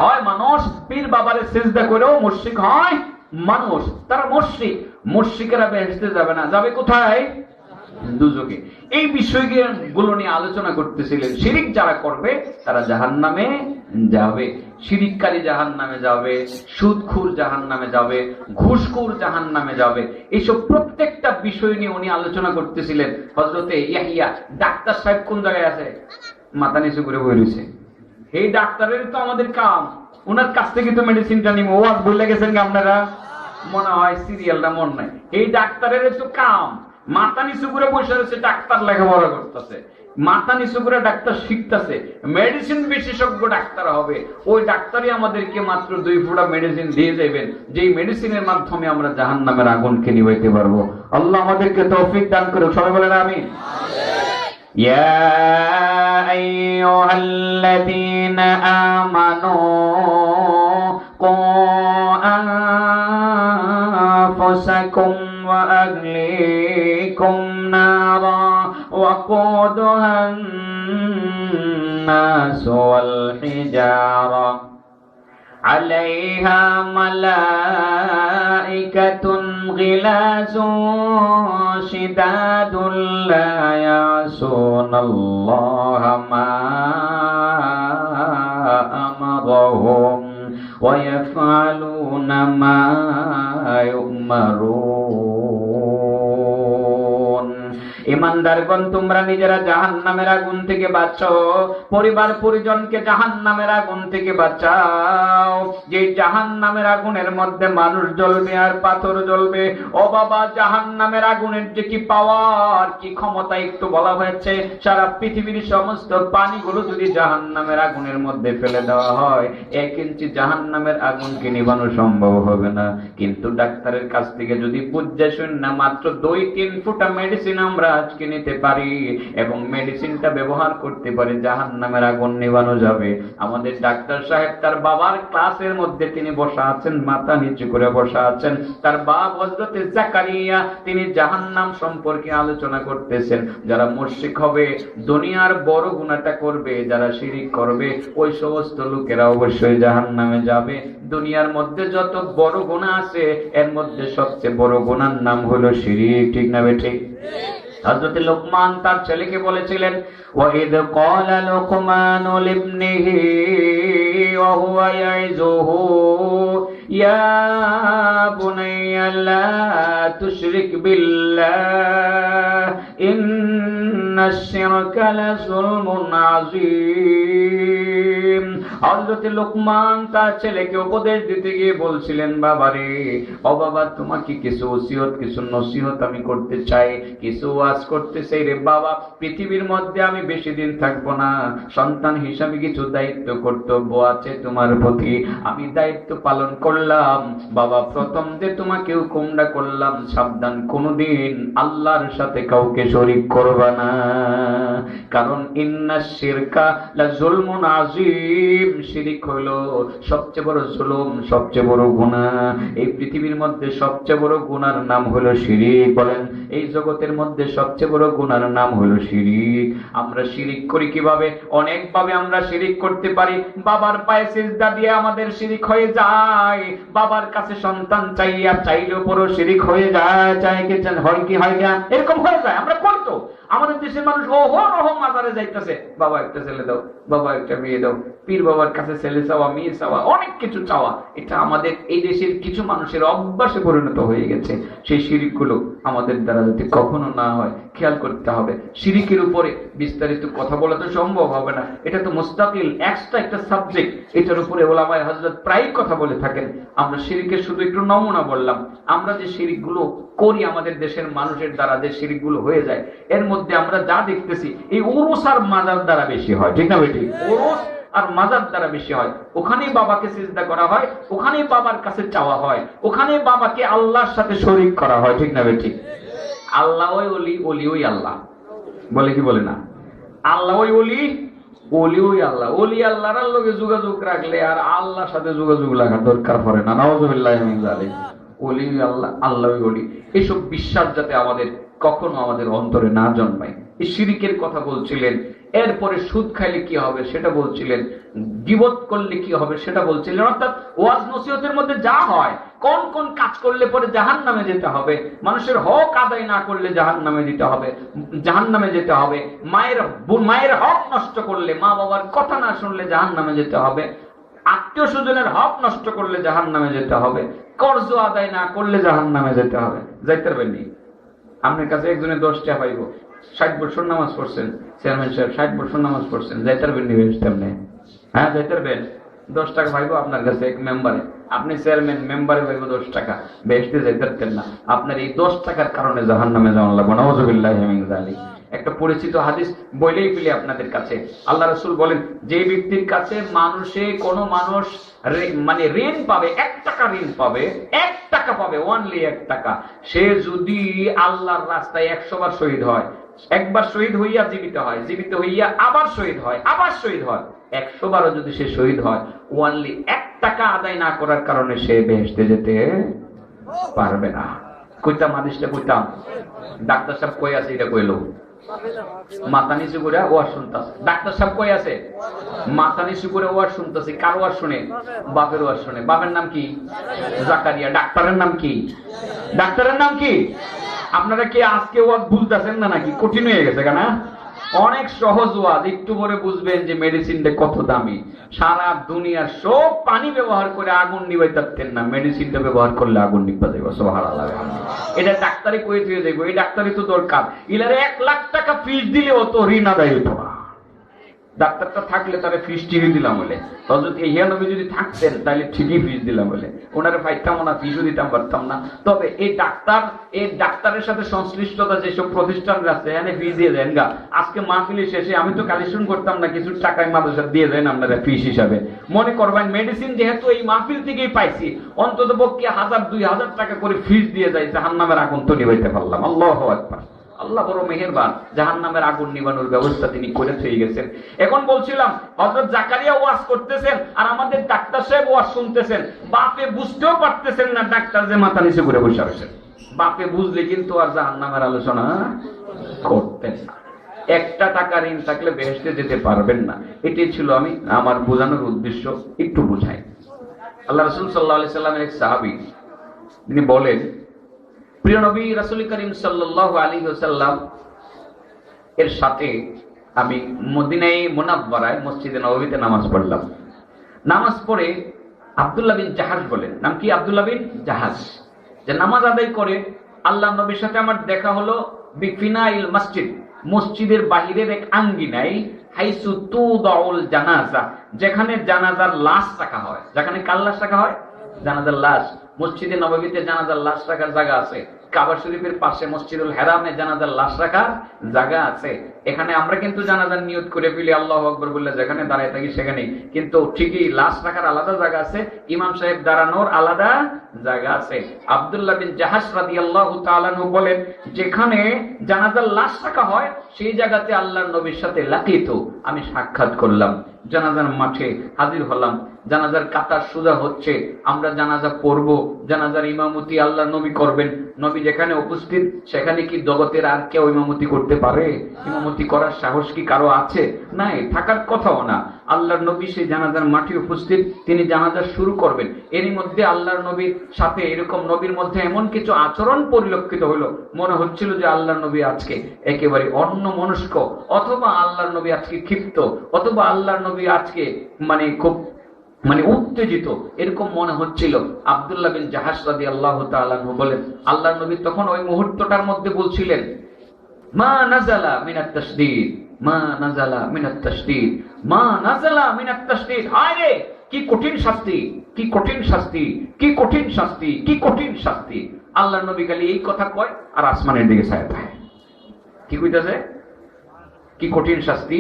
হয় মানুষ। পীর বাবারে সিজদা করেও মুশরিক হয় মানুষ, তারা মুশরিক। মুশরিকেরা বেহেশতে যাবে না, যাবে কোথায়? দুজকে। এই বিষয়গুলো নিয়ে আলোচনা করতেছিলেন। শিরিক যারা করবে তারা জাহান্নামে যাবে, শিরিককারী জাহান্নামে যাবে, সুদখোর জাহান্নামে যাবে, ঘুষখোর জাহান্নামে যাবে। এইসব প্রত্যেকটা বিষয় নিয়ে উনি আলোচনা করতেছিলেন। হযরতে ইয়াহিয়া ডাক্তার সাহেব কোন জায়গায় আছে? মাথা নিচু করে বসে রয়েছে। এই ডাক্তারের তো আমাদের কাম, ওনার কাছ থেকে তো মেডিসিনটা নিব। ওয়াজ ভুলে গেছেন কি আপনারা? মনে হয় সিরিয়ালটা মন নাই। এই ডাক্তারের তো কাম মাথা নিচু করে বসে রয়েছে, ডাক্তার লেখাপড়া করতেছে, মাথা নিচু করে ডাক্তার শিখতেছে, মেডিসিন বিশেষজ্ঞ ডাক্তার হবে। ওই ডাক্তারই আমাদেরকে মাত্র 2 ফোঁটা মেডিসিন দিয়ে যাবেন, যেই মেডিসিনের মাধ্যমে আমরা জাহান্নামের আগুনকে নিভাইতে পারবো। আল্লাহ আমাদেরকে তৌফিক দান করুক। সবাই বলেন আমিন। ইয়া আইয়ুহাল্লাযীনা আমানু কু আনফুসাকুম ওয়া আহলিকুম নারা ওয়াকুদুহা الناس والحجارة عليها ملائكة غلاظ شداد لا يعصون الله ما أمرهم ويفعلون ما يؤمرون। ইমানদারগণ, তোমরা নিজেরা জাহান্নামের আগুন থেকে বাঁচো, পরিবার পরিজনকে জাহান্নামের আগুন থেকে বাঁচাও। যে জাহান্নামের আগুনের মধ্যে মানুষ জ্বলবে আর পাথর জ্বলবে। ও বাবা, জাহান্নামের আগুনের যে কি পাওয়ার, কি ক্ষমতা একটু বলা হয়েছে। সারা পৃথিবীর সমস্ত পানিগুলো যদি জাহান্নামের আগুনের মধ্যে ফেলে দেওয়া হয়, 1 ইঞ্চি জাহান্নামের আগুনকে নিভানো সম্ভব হবে না। কিন্তু ডাক্তারের কাছ থেকে যদি বুঝে শুনে মাত্র 2-3 ফোঁটা মেডিসিন আমরা আজকে নিতে পারি এবং মেডিসিনটা ব্যবহার করতে পারি, জাহান্নামের আগুন নিভানো যাবে। আমাদের ডাক্তার সাহেব তার বাবার ক্লাসের মধ্যে তিনি বসা আছেন, মাথা নিচু করে বসা আছেন। তার বাপ হযরতে জাকারিয়া তিনি জাহান্নাম সম্পর্কে আলোচনা করতেছেন। যারা মুশরিক হবে, দুনিয়ার বড় গুনাহটা করবে, যারা শিরিক করবে, ওই সমস্ত লোকেরা অবশ্যই জাহান্নামে যাবে। দুনিয়ার মধ্যে যত বড় গুনাহ আছে, এর মধ্যে সবচেয়ে বড় গুনাহর নাম হলো শিরিক। ঠিক না বেঠিক? হযরত লোকমান তার ছেলেকে বলেছিলেন, ওয়াইদ ক্বালা লুকমানু লিবনিহি ওয়া হুয়া ইয়াইযুহু ইয়া বুনাইয়া লা তুশরিক বিল্লাহ ইন্নাশ শিরকা লাযুলমুন আযীম। হযরত লোকমান তার ছেলেকে উপদেশ দিতে গিয়ে বলছিলেন, বাবারে, ও বাবা, তোমাকে কিছু ওসিয়ত, কিছু নসিহত আমি করতে চাই, কিছু ওয়াজ করতে চাই রে বাবা। পৃথিবীর মধ্যে আমি বেশি দিন থাকবো না, সন্তান হিসাবে কিছু দায়িত্ব কর্তব্য আছে তোমার প্রতি, আমি দায়িত্ব পালন করলাম। বাবা, প্রথম যে তোমাকে হুকুমটা করলাম, সাবধান, কোনদিন আল্লাহর সাথে কাউকে শরীক করবা না, কারণ ইন্নাশ শিরকা লাযুলমুন আযীম। শিরিক হলো সবচেয়ে বড় জুলুম, সবচেয়ে বড় গুনাহ। এই পৃথিবীর মধ্যে সবচেয়ে বড় গুনাহর নাম হলো শিরিক। বলেন, এই জগতের মধ্যে সবচেয়ে বড় গুনাহর নাম হলো শিরিক। আমরা শিরিক করি কিভাবে? অনেকভাবে আমরা শিরিক করতে পারি। বাবার পায়ে সিজদা দিয়ে আমাদের শিরিক হয়ে যায়। বাবার কাছে সন্তান চাইয়া চাইলেও পরও শিরিক হয়ে যায়। চাই কি হয় কি হয় না, এরকম হয়ে যায়। আমরা করতো আমাদের দেশের মানুষ ওহো মাজারে যাইতেছে, বাবা একটা ছেলে দাও, বাবা একটা মেয়ে দাও, পীর বাবার কাছে ছেলে চাওয়া, মেয়ে চাওয়া, অনেক কিছু চাওয়া। এটা আমাদের এই দেশের কিছু মানুষের অভ্যাসে পরিণত হয়ে গেছে। সেই শিরিকগুলো আমাদের দ্বারা যাতে কখনো না হয় খেয়াল করতে হবে। শিরিকের উপরে বিস্তারিত কথা বলা তো সম্ভব হবে না, এটা তো মুস্তাকিল এক্সট্রা একটা সাবজেক্ট। এটার উপরে ওলামায়ে হযরত প্রায় কথা বলে থাকেন। আমরা শিরিকের শুধু একটু নমুনা বললাম। আমরা যে শিরিকগুলো করি, আমাদের দেশের মানুষের দ্বারা যে শিরিকগুলো হয়ে যায়, এর মধ্যে আমরা যা দেখতেছি এই উরুস আর মাজার দ্বারা বেশি হয়। ঠিক না বেটি? উরুস আর মাজার দ্বারা বেশি হয়। ওখানেই বাবাকে সিজদা করা হয়, ওখানেই বাবার কাছে চাওয়া হয়, ওখানেই বাবাকে আল্লাহর সাথে শরীক করা হয়। ঠিক না বেটি? আল্লাহ ওই ওলি, ওলি ওই আল্লাহ, বলে কি বলে না? আল্লাহ ওই ওলি, ওলি ওই আল্লাহ। ওলি আল্লাহর লগে যোগাযোগ রাখলে আর আল্লাহর সাথে যোগাযোগ রাখার দরকার পড়ে না। নাউযুবিল্লাহি মিন যালিক। ওলি আল্লাহ, আল্লাহ ওই ওলি, এসব বিশ্বাস যাতে আমাদের কখনো আমাদের অন্তরে না জন্মায়। এই শিরিকের কথা বলছিলেন। এরপরে সুদ খাইলে কি হবে সেটা বলছিলেন, গীবত করলে কি হবে সেটা বলছিলেন। অর্থাৎ ওয়াজ নসিহতের মধ্যে যা হয়, কোন কোন কাজ করলে পরে জাহান্নামে যেতে হবে, মানুষের হক আদায় না করলে জাহান্নামে যেতে হবে, মায়ের হক নষ্ট করলে, মা বাবার কথা না শুনলে জাহান্নামে যেতে হবে, আত্মীয় স্বজনের হক নষ্ট করলে জাহান্নামে যেতে হবে, কর্জ আদায় না করলে জাহান্নামে যেতে হবে। যাইতে পারবেননি? আপনার কাছে একজনে 10 টাকা পাইব, 60 বছর নামাজ পড়ছেন, চেয়ারম্যান সাহেব 60 বছর নামাজ পড়ছেন, যাইতে পারবেননি? তেমনি হ্যাঁ যাইতে পারবেন। 10 টাকা পাইব আপনার কাছে এক মেম্বারে, আপনি চেয়ারম্যান, মেম্বারে পাইব 10 টাকা, বেহেশতে যাইতে পারতেন না। আপনার এই 10 টাকার কারণে জাহান্নামে যাওয়া লাগবে। নাউযুবিল্লাহি মিন যালিক। একটা পরিচিত হাদিস বলেই ফেলি আপনাদের কাছে। আল্লাহ রাসূল বলেন, যে ব্যক্তির কাছে কোনো মানুষ মানে ঋণ পাবে, 1 টাকা ঋণ পাবে, 1 টাকা পাবে, অনলি 1 টাকা, সে যদি আল্লাহর রাস্তায় 100 বার শহীদ হয়, একবার শহীদ হইয়া জীবিত হয়, জীবিত হইয়া আবার শহীদ হয়, আবার শহীদ হয়, 100 বারও যদি সে শহীদ হয়, অনলি 1 টাকা আদায় না করার কারণে সে বেহেশতে যেতে পারবে না। কইতাম হাদিসটা কইতাম, ডাক্তার সাহেব কই আছে এটা কইলো, মাথা নিচু করে ওয়াজ শুনতেছে। ডাক্তার সাহেব কই আছে? মাথা নিচু করে ওয়াজ শুনতেছে। কার ওয়াজ শুনে? বাপের ওয়াজ শুনে। বাপের নাম কি? জাকারিয়া। ডাক্তারের নাম কি? ডাক্তারের নাম কি? আপনারা কি আজকে ওয়াজ বুঝতেছেন না নাকি? কঠিন হয়ে গেছে কেন? অনেক সহজ ওয়াজ, একটু পরে বুঝবেন যে মেডিসিনটা কত দামি। সারা দুনিয়ার সব পানি ব্যবহার করে আগুন নিভাইতে পারতেন না, মেডিসিনটা ব্যবহার করলে আগুন নিভা যাবে। সুবহানাল্লাহ। এটা ডাক্তারি কই দিয়ে যাইব, এই ডাক্তারি তো দরকার। ইলারে 1 লাখ টাকা ফিস দিলেও তো ঋণ আদায় হতো না। ডাক্তারটা থাকলে তারা ফিস ঠিকই দিলাম বলে, হযরত ইহ্যা নবী যদি থাকতেন তাহলে ঠিকই ফিস দিলাম বলে, ওনারে পাইতাম না, ফিসও দিতাম পারতাম না। তবে এই ডাক্তারের সাথে সংশ্লিষ্টতা যেসব প্রতিষ্ঠান আছে, এখানে ফিস দিয়ে দেন গা। আজকে মাহফিলের শেষে আমি তো কালেকশন করতাম না, কিছু টাকায় মাদ্রাসা দিয়ে দেন আপনারা ফিস হিসাবে। মনে করবেন মেডিসিন যেহেতু এই মাহফিল থেকেই পাইছি, অন্তত পক্ষে 1000-2000 টাকা করে ফিস দিয়ে যাই, জাহান্নামের আগুন তো নিভাইতে পারলাম। আল্লাহু আকবার। আল্লাহ বড় মেহেরবান, জাহান্নামের আগুন নিবানোর ব্যবস্থা তিনি করে দিয়ে গেছেন। এখন বলছিলাম, হযরত জাকারিয়া ওয়াজ করতেছেন আর আমাদের ডাক্তার সাহেব ওয়াজ শুনতেছেন। বাপে বুঝতেও পারতেছেন না ডাক্তার যে মাথা নিচু করে বসে আছেন। বাপে বুঝলে কিন্তু আর জাহান্নামের আলোচনা করতেন না। 1 টাকা ঋণ থাকলে বেহেশতে যেতে পারবেন না। এটাই ছিল আমি আমার বোঝানোর উদ্দেশ্য। একটু বুঝাই। আল্লাহ রাসূল সাল্লাল্লাহু আলাইহি সাল্লামের এক সাহাবী, তিনি বলেন, প্রিয় নবী রাসূল করিম সাল্লাল্লাহু আলাইহি ওয়াসাল্লাম এর সাথে আমি মদিনায়ে মুনাওয়ারায় মসজিদে নববীতে নামাজ পড়লাম। নামাজ পড়ে আব্দুল্লাহ বিন জাহাজ বলেন, নাম কি? আব্দুল্লাহ বিন জাহাজ, যে নামাজ আদায় করে আল্লাহ নবীর সাথে আমার দেখা হলো বিফিনাইল মসজিদ, মসজিদের বাহিরের এক আঙ্গিনায়, হাইসু তুদাউল জানাজা, যেখানে জানাজার লাশ রাখা হয়। যেখানে কার লাশ রাখা হয়? জানাজার লাশ। মসজিদে নববীতে জানাজার লাশ রাখার জায়গা আছে, কাবা শরীফের পাশে মসজিদুল হারামে জানাজার লাশ রাখার জায়গা আছে। এখানে আমরা কিন্তু জানাজার নিয়ত করে ফেলি আল্লাহু আকবার বলে, যেখানে দাঁড়ায় থাকি সেখানে, কিন্তু ঠিকই লাশ রাখার আলাদা জায়গা আছে, ইমাম সাহেব দাঁড়ানোর আলাদা জায়গা আছে। আব্দুল্লাহ বিন জাহাশ রাদিয়াল্লাহু তাআলা আনহু বলেন, যেখানে জানাজার লাশ রাখা হয় সেই জায়গাতে আল্লাহর নবীর সাথে লাকিত, আমি সাক্ষাৎ করলাম। জানাজার মাঠে হাজির হলাম, জানাজার কাতার সোজা হচ্ছে, আমরা জানাজা পড়ব, জানাজার ইমামতি আল্লাহর নবী করবেন। নবী যেখানে উপস্থিত সেখানে কি জগতের আর কেউ ইমামতি করতে পারে? ইমামতি করার সাহস কি কারো আছে? নাই, থাকার কথাও না। আল্লাহর নবী সেই জানাজার মাঠে উপস্থিত, তিনি জানাজা শুরু করবেন। এরই মধ্যে আল্লাহর নবীর সাথে এরকম নবীর মধ্যে এমন কিছু আচরণ পরিলক্ষিত হলো, মনে হচ্ছিল যে আল্লাহর নবী আজকে একেবারে অন্যমনস্ক, অথবা আল্লাহর নবী আজকে ক্ষিপ্ত, অথবা আল্লাহর নবী আজকে খুব উত্তেজিত, এরকম মনে হচ্ছিল। আব্দুল্লাহ বিন জাহাশ রাদিয়াল্লাহু তাআলা আনহু বলেন, আল্লাহর নবী তখন ওই মুহূর্তটার মধ্যে বলছিলেন, মা নাযালা মিনাত তাশদীদ, মা নাযালা মিনাত তাশদীদ, মা নাযালা মিনাত তাশদীদ। হায় রে, কি কঠিন শাস্তি, কি কঠিন শাস্তি, কি কঠিন শাস্তি, কি কঠিন শাস্তি। আল্লাহর নবী খালি এই কথা কয় আর আসমানের দিকে ছায়া থাকে। কি কইতাছে? কি কঠিন শাস্তি,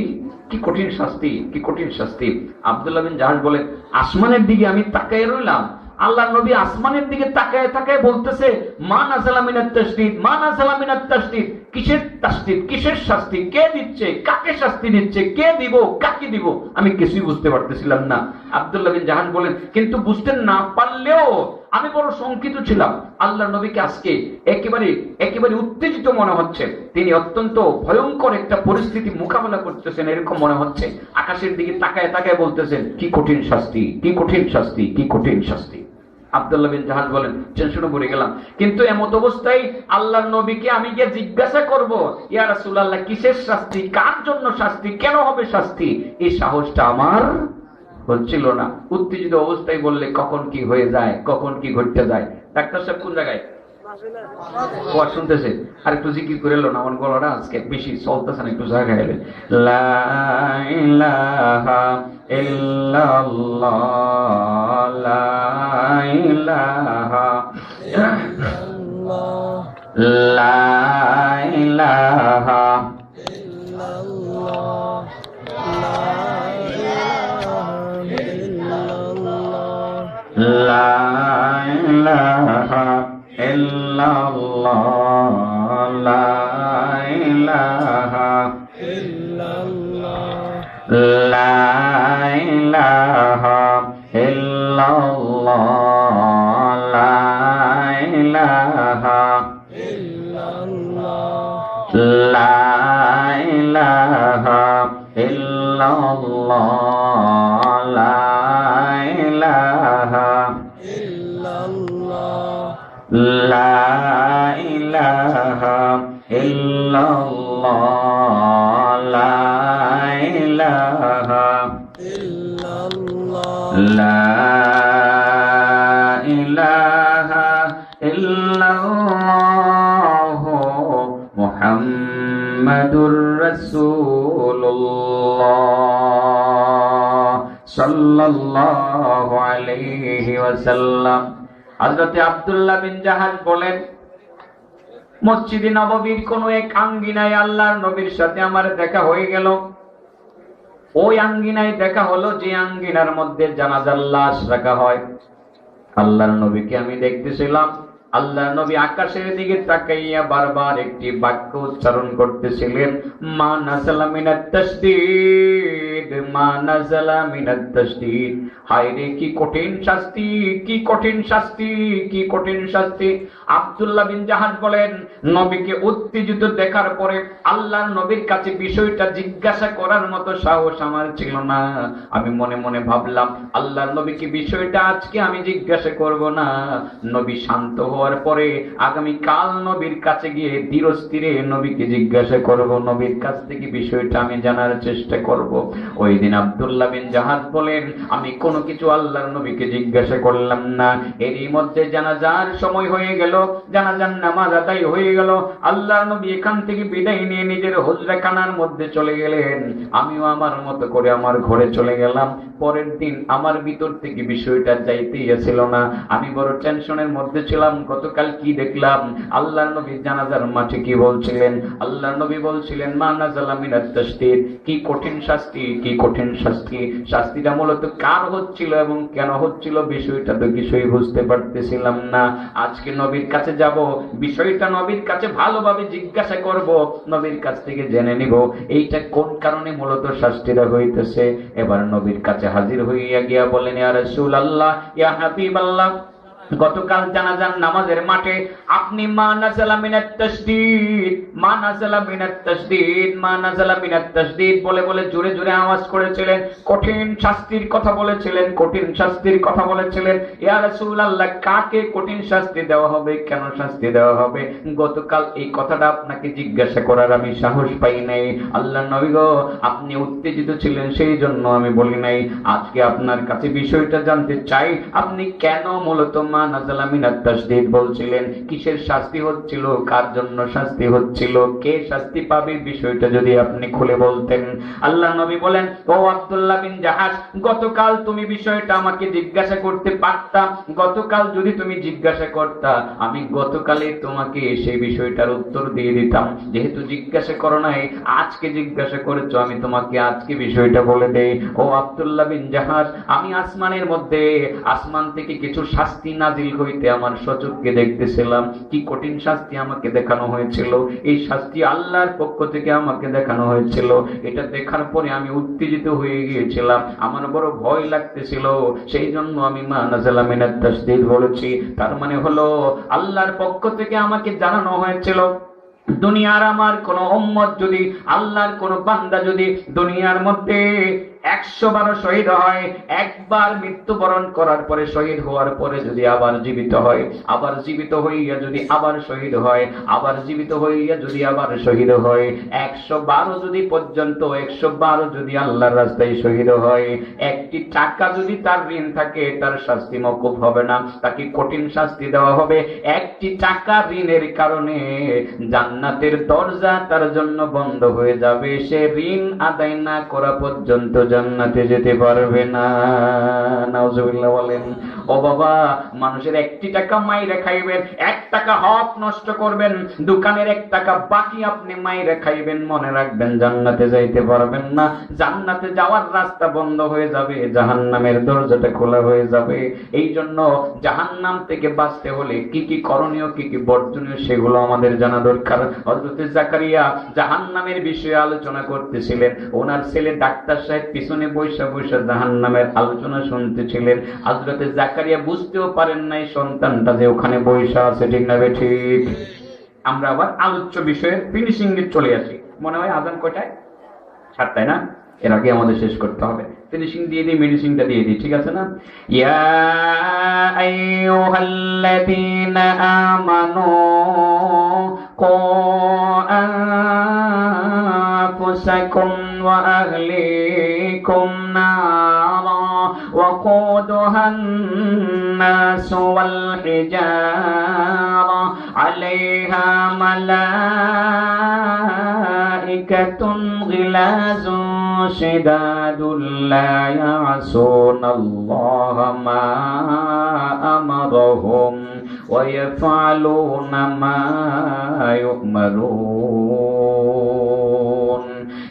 কি কঠিন শাস্তি, কি কঠিন শাস্তি। আব্দুল্লাহ বিন জাহাশ বলেন, আসমানের দিকে আমি তাকায় রইলাম, আল্লাহর নবী আসমানের দিকে তাকায় তাকায় বলতেছে, মা নাযালা মিনাত তাশদীদ, মা নাযালা মিনাত তাশদীদ। কিসের তাশদীদ, কিসের শাস্তি, কে দিচ্ছে, কাকে শাস্তি দিচ্ছে, কে দিব, কাকে দিব, আমি কিছুই বুঝতে পারতেছিলাম না। আব্দুল্লাহ বিন জাহাশ বলেন, কিন্তু বুঝতে না পারলেও আমি বড় শঙ্কিত ছিলাম। আল্লাহ নবীকে আজকে একেবারে একেবারে উত্তেজিত মনে হচ্ছে, তিনি অত্যন্ত ভয়ঙ্কর একটা পরিস্থিতি মোকাবেলা করতেছেন এরকম মনে হচ্ছে। আকাশের দিকে তাকায় তাকায় বলতেছেন, কি কঠিন শাস্তি, কি কঠিন শাস্তি, কি কঠিন শাস্তি। আব্দুল্লাহ বিন জাহাজ বলেন, টেনশনে পড়ে গেলাম। কিন্তু এমত অবস্থায় আল্লাহর নবীকে আমি গিয়ে জিজ্ঞাসা করব, ইয়া রাসূলুল্লাহ কিসের শাস্তি, কার জন্য শাস্তি, কেন হবে শাস্তি, এই সাহসটা আমার হচ্ছিল না। উত্তেজিত অবস্থায় বললে কখন কি হয়ে যায়, কখন কি ঘটতে যায়। ডাক্তার সাহেব কোন জায়গায় শুনতেছে? আর একটু জিকির করে এলো না, আমার গলাটা আজকে বেশি চলতেছে না, একটু জায়গা এলে। লা ইলাহা ইল্লাল্লাহ, লা ইলাহা ইল্লাল্লাহ, লা ইলাহা ইল্লাল্লাহ, লা ইলাহা ইল্লাল্লাহ, লা ইলাহা ইল্লাল্লাহ, লা ইলাহা ইল্লাল্লাহ, লা ইলাহা ইল্লাল্লাহ, লা ইলাহা ইল্লাল্লাহ, লা ইলাহা ইল্লাল্লাহ, লা ইলাহা ইল্লাল্লাহ, লা ইলাহা ইল্লাল্লাহ, লা ইলাহা ইল্লাল্লাহ, মুহাম্মাদুর রাসূলুল্লাহ সাল্লাল্লাহু আলাইহি ওয়াসাল্লাম। হযরত আব্দুল্লাহ বিন জাহাজ বলেন, মসজিদে নববীর কোন এক আঙ্গিনায় আল্লাহর নবীর সাথে আমার দেখা হয়ে গেল। ওই আঙ্গিনায় দেখা হলো যে আঙ্গিনার মধ্যে জানাজার লাশ রাখা হয়। আল্লাহর নবীকে আমি দেখতেছিলাম। আল্লাহর নবী আকাশের দিকে তাকাইয়া বারবার একটি বাক্য উচ্চারণ করতেছিলেন, মা নাযালা মিনাত তাশদীদ, মা নাযালা মিনাত তাশদীদ। হায় রে, কি কঠিন শাস্তি, কি কঠিন শাস্তি, কি কঠিন শাস্তি। আব্দুল্লাহ বিন জাহাজ বলেন, নবীকে উত্তেজিত দেখার পরে আল্লাহর নবীর কাছে বিষয়টা জিজ্ঞাসা করার মতো সাহস আমার ছিল না। আমি মনে মনে ভাবলাম, আল্লাহর নবীকে বিষয়টা আজকে আমি জিজ্ঞাসা করব না। নবী শান্ত হওয়ার পরে আগামী কাল নবীর কাছে গিয়ে ধীরস্থিরে নবীকে জিজ্ঞাসা করব, নবীর কাছ থেকে বিষয়টা আমি জানার চেষ্টা করব। ওই দিন আব্দুল্লাহ বিন জাহাজ বলেন, আমি কোনো কিছু আল্লাহর নবীকে জিজ্ঞাসা করলাম না। এরই মধ্যে জানাজার সময় হয়ে গেল, জানাজার নামাজ আদায় হয়ে গেল। আল্লাহর নবী এখান থেকে বিদায় নিয়ে নিজের হুজরাখানার মধ্যে চলে গেলেন। আমিও আমার মতো করে আমার ঘরে চলে গেলাম। পরের দিন আমার ভিতর থেকে বিষয়টা যাইতেই ছিল না। আমি বড় টেনশনের মধ্যে ছিলাম। গতকাল কি দেখলাম, আল্লাহর নবী জানাজার মাঠে কি বলছিলেন? আল্লাহর নবী বলছিলেন, মা নাযালা মিনাত তাশদীদ, কি কঠিন শাস্তি, কি কঠিন শাস্তি। শাস্তিটা মূলত কার হচ্ছিল এবং কেন হচ্ছিল বিষয়টা তো কিছুই বুঝতে পারতেছিলাম না। আজকে নবীর কাছে যাব, বিষয়টা নবীর কাছে ভালোভাবে জিজ্ঞাসা করব, নবীর কাছ থেকে জেনে নিব এইটা কোন কারণে মূলত শাস্তিটা হইতেছে। এবার নবীর কাছে হাজির হইয়া গিয়া বলেন, ইয়া রাসূলুল্লাহ, ইয়া হাবিবাল্লাহ, গতকাল জানাজার নামাজের মাঠে আপনি মা নাযালা মিনাত তাশদীদ, মা নাযালা মিনাত তাশদীদ, মা নাযালা মিনাত তাশদীদ বলে বলে জোরে জোরে আওয়াজ করেছিলেন। কঠিন শাস্তির কথা বলেছিলেন, কঠিন শাস্তির কথা বলেছিলেন। ইয়া রাসূলুল্লাহ, কাকে কঠিন শাস্তি দেওয়া হবে, কেন শাস্তি দেওয়া হবে, গতকাল এই কথাটা আপনাকে জিজ্ঞাসা করার আমি সাহস পাই নাই। আল্লাহর নবী গো, আপনি উত্তেজিত ছিলেন সেই জন্য আমি বলি নাই। আজকে আপনার কাছে বিষয়টা জানতে চাই, আপনি কেন মূলত মা নাযালা মিনাত তাশদীদ বলছিলেন, কিসের শাস্তি হচ্ছিল, কার জন্য শাস্তি হচ্ছিল, কে শাস্তি পাবে, বিষয়টা যদি আপনি খুলে বলতেন। আল্লাহর নবী বলেন, ও আব্দুল্লাহ বিন জাহাজ, গতকাল তুমি বিষয়টা আমাকে জিজ্ঞাসা করতে পারতা। গতকাল যদি তুমি জিজ্ঞাসা করতা, আমি গতকালে তোমাকে সেই বিষয়টার উত্তর দিয়ে দিতাম। যেহেতু জিজ্ঞাসা করো নাই, আজকে জিজ্ঞাসা করেছো, আমি তোমাকে আজকে বিষয়টা বলে দেই। ও আব্দুল্লাহ বিন জাহাজ, আমি আসমানের মধ্যে, আসমান থেকে কিছু শাস্তি না নাজিল হইতে আমার সচক্ষে দেখতেছিলাম। কি কঠিন শাস্তি আমাকে দেখানো হয়েছিল, এই শাস্তি আল্লাহর পক্ষ থেকে আমাকে দেখানো হয়েছিল। এটা দেখার পরে আমি উত্তেজিত হয়ে গিয়েছিলাম, আমার বড় ভয় লাগতেছিল। সেই জন্য আমি মা নাযালা মিনাত তাসদীদ বলেছি। তার মানে হলো আল্লাহর পক্ষ থেকে আমাকে জানানো হয়েছিল, দুনিয়ার আমার কোন উম্মত যদি, আল্লাহর কোন বান্দা যদি দুনিয়ার মধ্যে 100 বার শহীদ হয়, একবার মৃত্যুবরণ করার পরে শহীদ হওয়ার পরে যদি আবার জীবিত হয়, আবার জীবিত হইয়া যদি আবার শহীদ হয়, আবার জীবিত হইয়া যদি আবার শহীদ হয়, 112 যদি পর্যন্ত 112 যদি আল্লাহর রাস্তায় শহীদ হয়, একটি টাকা যদি তার ঋণ থাকে তার শাস্তি মওকুফ হবে না, তাকে কঠিন শাস্তি দেওয়া হবে। একটি টাকা ঋণের কারণে জান্নাতের দরজা তার জন্য বন্ধ হয়ে যাবে, সে ঋণ আদায় না করা পর্যন্ত জান্নাতে যেতে পারবে না। নাউজুবিল্লাহ বলেন। ও বাবা, মানুষের একটি টাকা মাইরে খাইবেন, 1 টাকা হক নষ্ট করবেন, দোকানের 1 টাকা বাকি আপনি মাইরে খাইবেন, মনে রাখবেন জান্নাতে যাইতে পারবেন না। জান্নাতে যাওয়ার রাস্তা বন্ধ হয়ে যাবে, জাহান্নামের দরজাটা খোলা হয়ে যাবে। এই জন্য জাহান্নাম থেকে বাঁচতে হলে কি কি করণীয়, কি কি বর্জনীয়, সেগুলো আমাদের জানা দরকার। হযরত জাকারিয়া জাহান্নামের বিষয়ে আলোচনা করতেছিলেন, ওনার ছেলে ডাক্তার সাহেব পিছনে বৈশা বৈশা জাহান্নামের আলোচনা শুনতেছিলেন। হযরত জাকারিয়া বুঝতেও পারেন নাই সন্তানটা যে ওখানে বৈশা আছে, ঠিক না ঠিক? আমরা আবার আলোচ্য বিষয়ের ফিনিশিং এ চলে আসি। মনে হয় আজান কয়টায়? 7টায় না? এর আগে আমাদের শেষ করতে হবে। ফিনিশিং দিয়ে দিই, মেডিসিনটা দিয়ে দিই, ঠিক আছে না? ইয়া আইয়ুহাল্লাযীনা আমানু কু আনফুসাকুম ওয়া আহলিকুম নারা وقودها الناس والحجارة عليها ملائكة غلاظ شداد لا يعصون الله ما أمرهم ويفعلون ما يؤمرون।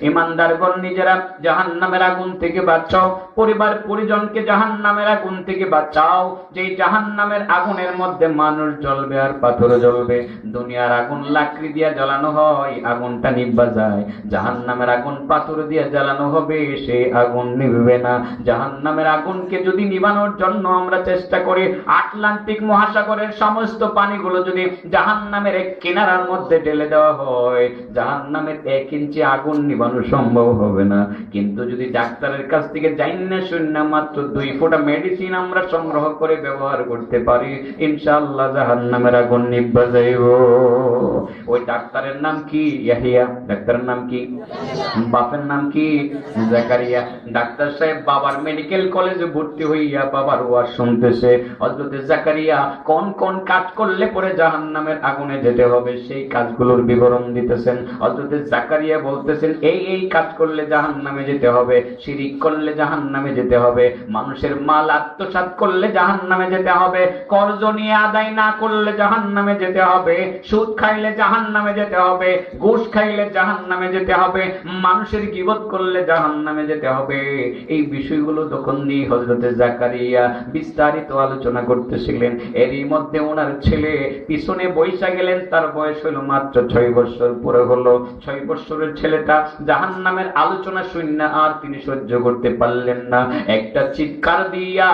ইমানদারগণ নিজেরা জাহান্নামের আগুন থেকে বাঁচাও, পরিবার পরিজনকে জাহান্নামের আগুন থেকে বাঁচাও। যেই জাহান্নামের আগুনের মধ্যে মানুষ জ্বলবে আর পাথর জ্বলবে। দুনিয়ার আগুন লাকড়ি দিয়ে জ্বালানো হয়, আগুনটা নিভা যায়। জাহান্নামের আগুন পাথর দিয়ে জ্বালানো হবে, সেই আগুন নিভবে না। জাহান্নামের আগুনকে যদি নিভানোর জন্য আমরা চেষ্টা করি, আটলান্টিক মহাসাগরের সমস্ত পানিগুলো যদি জাহান্নামের এক কিনারার মধ্যে ঢেলে দেওয়া হয়, জাহান্নামের 1 ইঞ্চি আগুন নিভানো সম্ভব হবে না। কিন্তু যদি ডাক্তারের কাছ থেকে জাইন্না শূন্য মাত্র 2 ফোঁটা মেডিসিন আমরা সংগ্রহ করে ব্যবহার করতে পারি, ইনশাআল্লাহ জাহান্নামের আগুন নিভা যাইব। ওই ডাক্তারের নাম কি? ইয়াহিয়া। ডাক্তারের নাম কি? বাপের নাম কি? জাকারিয়া। ডাক্তার সাহেব বাবার মেডিকেল কলেজে ভর্তি হইয়া বাবার ওয়াজ শুনতেছে। হযরত জাকারিয়া কোন কোন কাজ করলে পরে জাহান্নামের আগুনে যেতে হবে সেই কাজগুলোর বিবরণ দিতেছেন। হযরত জাকারিয়া বলতেছেন, এই এই কাজ করলে জাহান্নামে যেতে হবে, শিরিক করলে জাহান্নামে যেতে হবে, মানুষের মাল আত্মসাৎ করলে জাহান্নামে যেতে হবে, কর্জ নিয়ে আদায় না করলে জাহান্নামে যেতে হবে, সুদ খাইলে জাহান্নামে যেতে হবে, ঘুষ খাইলে জাহান্নামে যেতে হবে, মানুষের গীবত করলে জাহান্নামে যেতে হবে। এই বিষয়গুলো তখন নিয়ে হযরত জাকারিয়া বিস্তারিত আলোচনা করতেছিলেন। এরই মধ্যে ওনার ছেলে পিছনে বৈশা গেলেন, তার বয়স হলো মাত্র 6 বছর পুরো হলো। 6 বছরের ছেলেটা জাহান্নামের আলোচনা শুননা আর তিনি সহ্য করতে পারলেন না। একটা চিৎকার দিয়া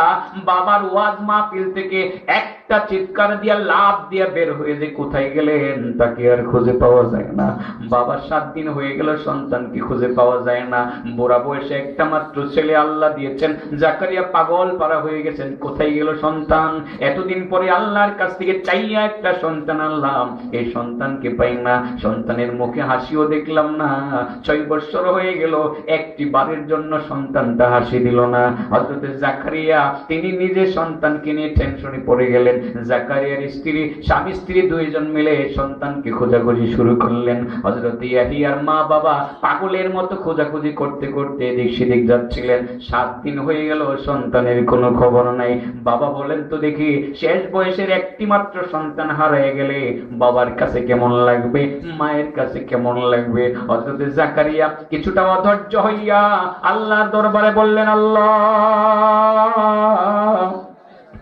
বাবার ওয়াজ মাহফিল থেকে একটা চিৎকার দিয়া লাফ দিয়া বের হয়ে যে কোথায় গেলেন তাকে আর খুঁজে পাওয়া যায় না। বাবা 7 দিন হয়ে গেল, সন্তানকে খুঁজে পাওয়া যায় না। বুড়া বয়সে একটা মাত্র ছেলে আল্লাহ দিয়েছেন, জাকারিয়া পাগল পারা হয়ে গেছেন, কোথায় গেল সন্তান? এতদিন পরে আল্লাহর কাছ থেকে চাইয়া একটা সন্তান আনলাম, এই সন্তানকে পাই না, সন্তানের মুখে হাসিও দেখলাম না। 6 বছর হয়ে গেল, একটি বারের জন্য সন্তানটা হাসি দিল না। হযরত জাকারিয়া তিনি নিজে সন্তানকে নিয়ে টেনশনে পড়ে গেলেন। জাকারিয়ার স্ত্রী, স্বামী স্ত্রী 2 জন মিলে সন্তানকে খোঁজাখুঁজি শুরু করলেন। হযরত ইয়াহিয়ার মা বাবা পাগলের মতো খোঁজাখুঁজি করতে করতে এদিক সেদিক যাচ্ছিলেন। 7 দিন হয়ে গেল, সন্তানের কোনো খবর নাই। বাবা বলেন তো দেখি, শেষ বয়সের একটি মাত্র সন্তান হারিয়ে গেলে বাবার কাছে কেমন লাগবে, মায়ের কাছে কেমন লাগবে? হযরত জাকারিয়া কিছুটা অধৈর্য হইয়া আল্লাহর দরবারে বললেন, আল্লাহ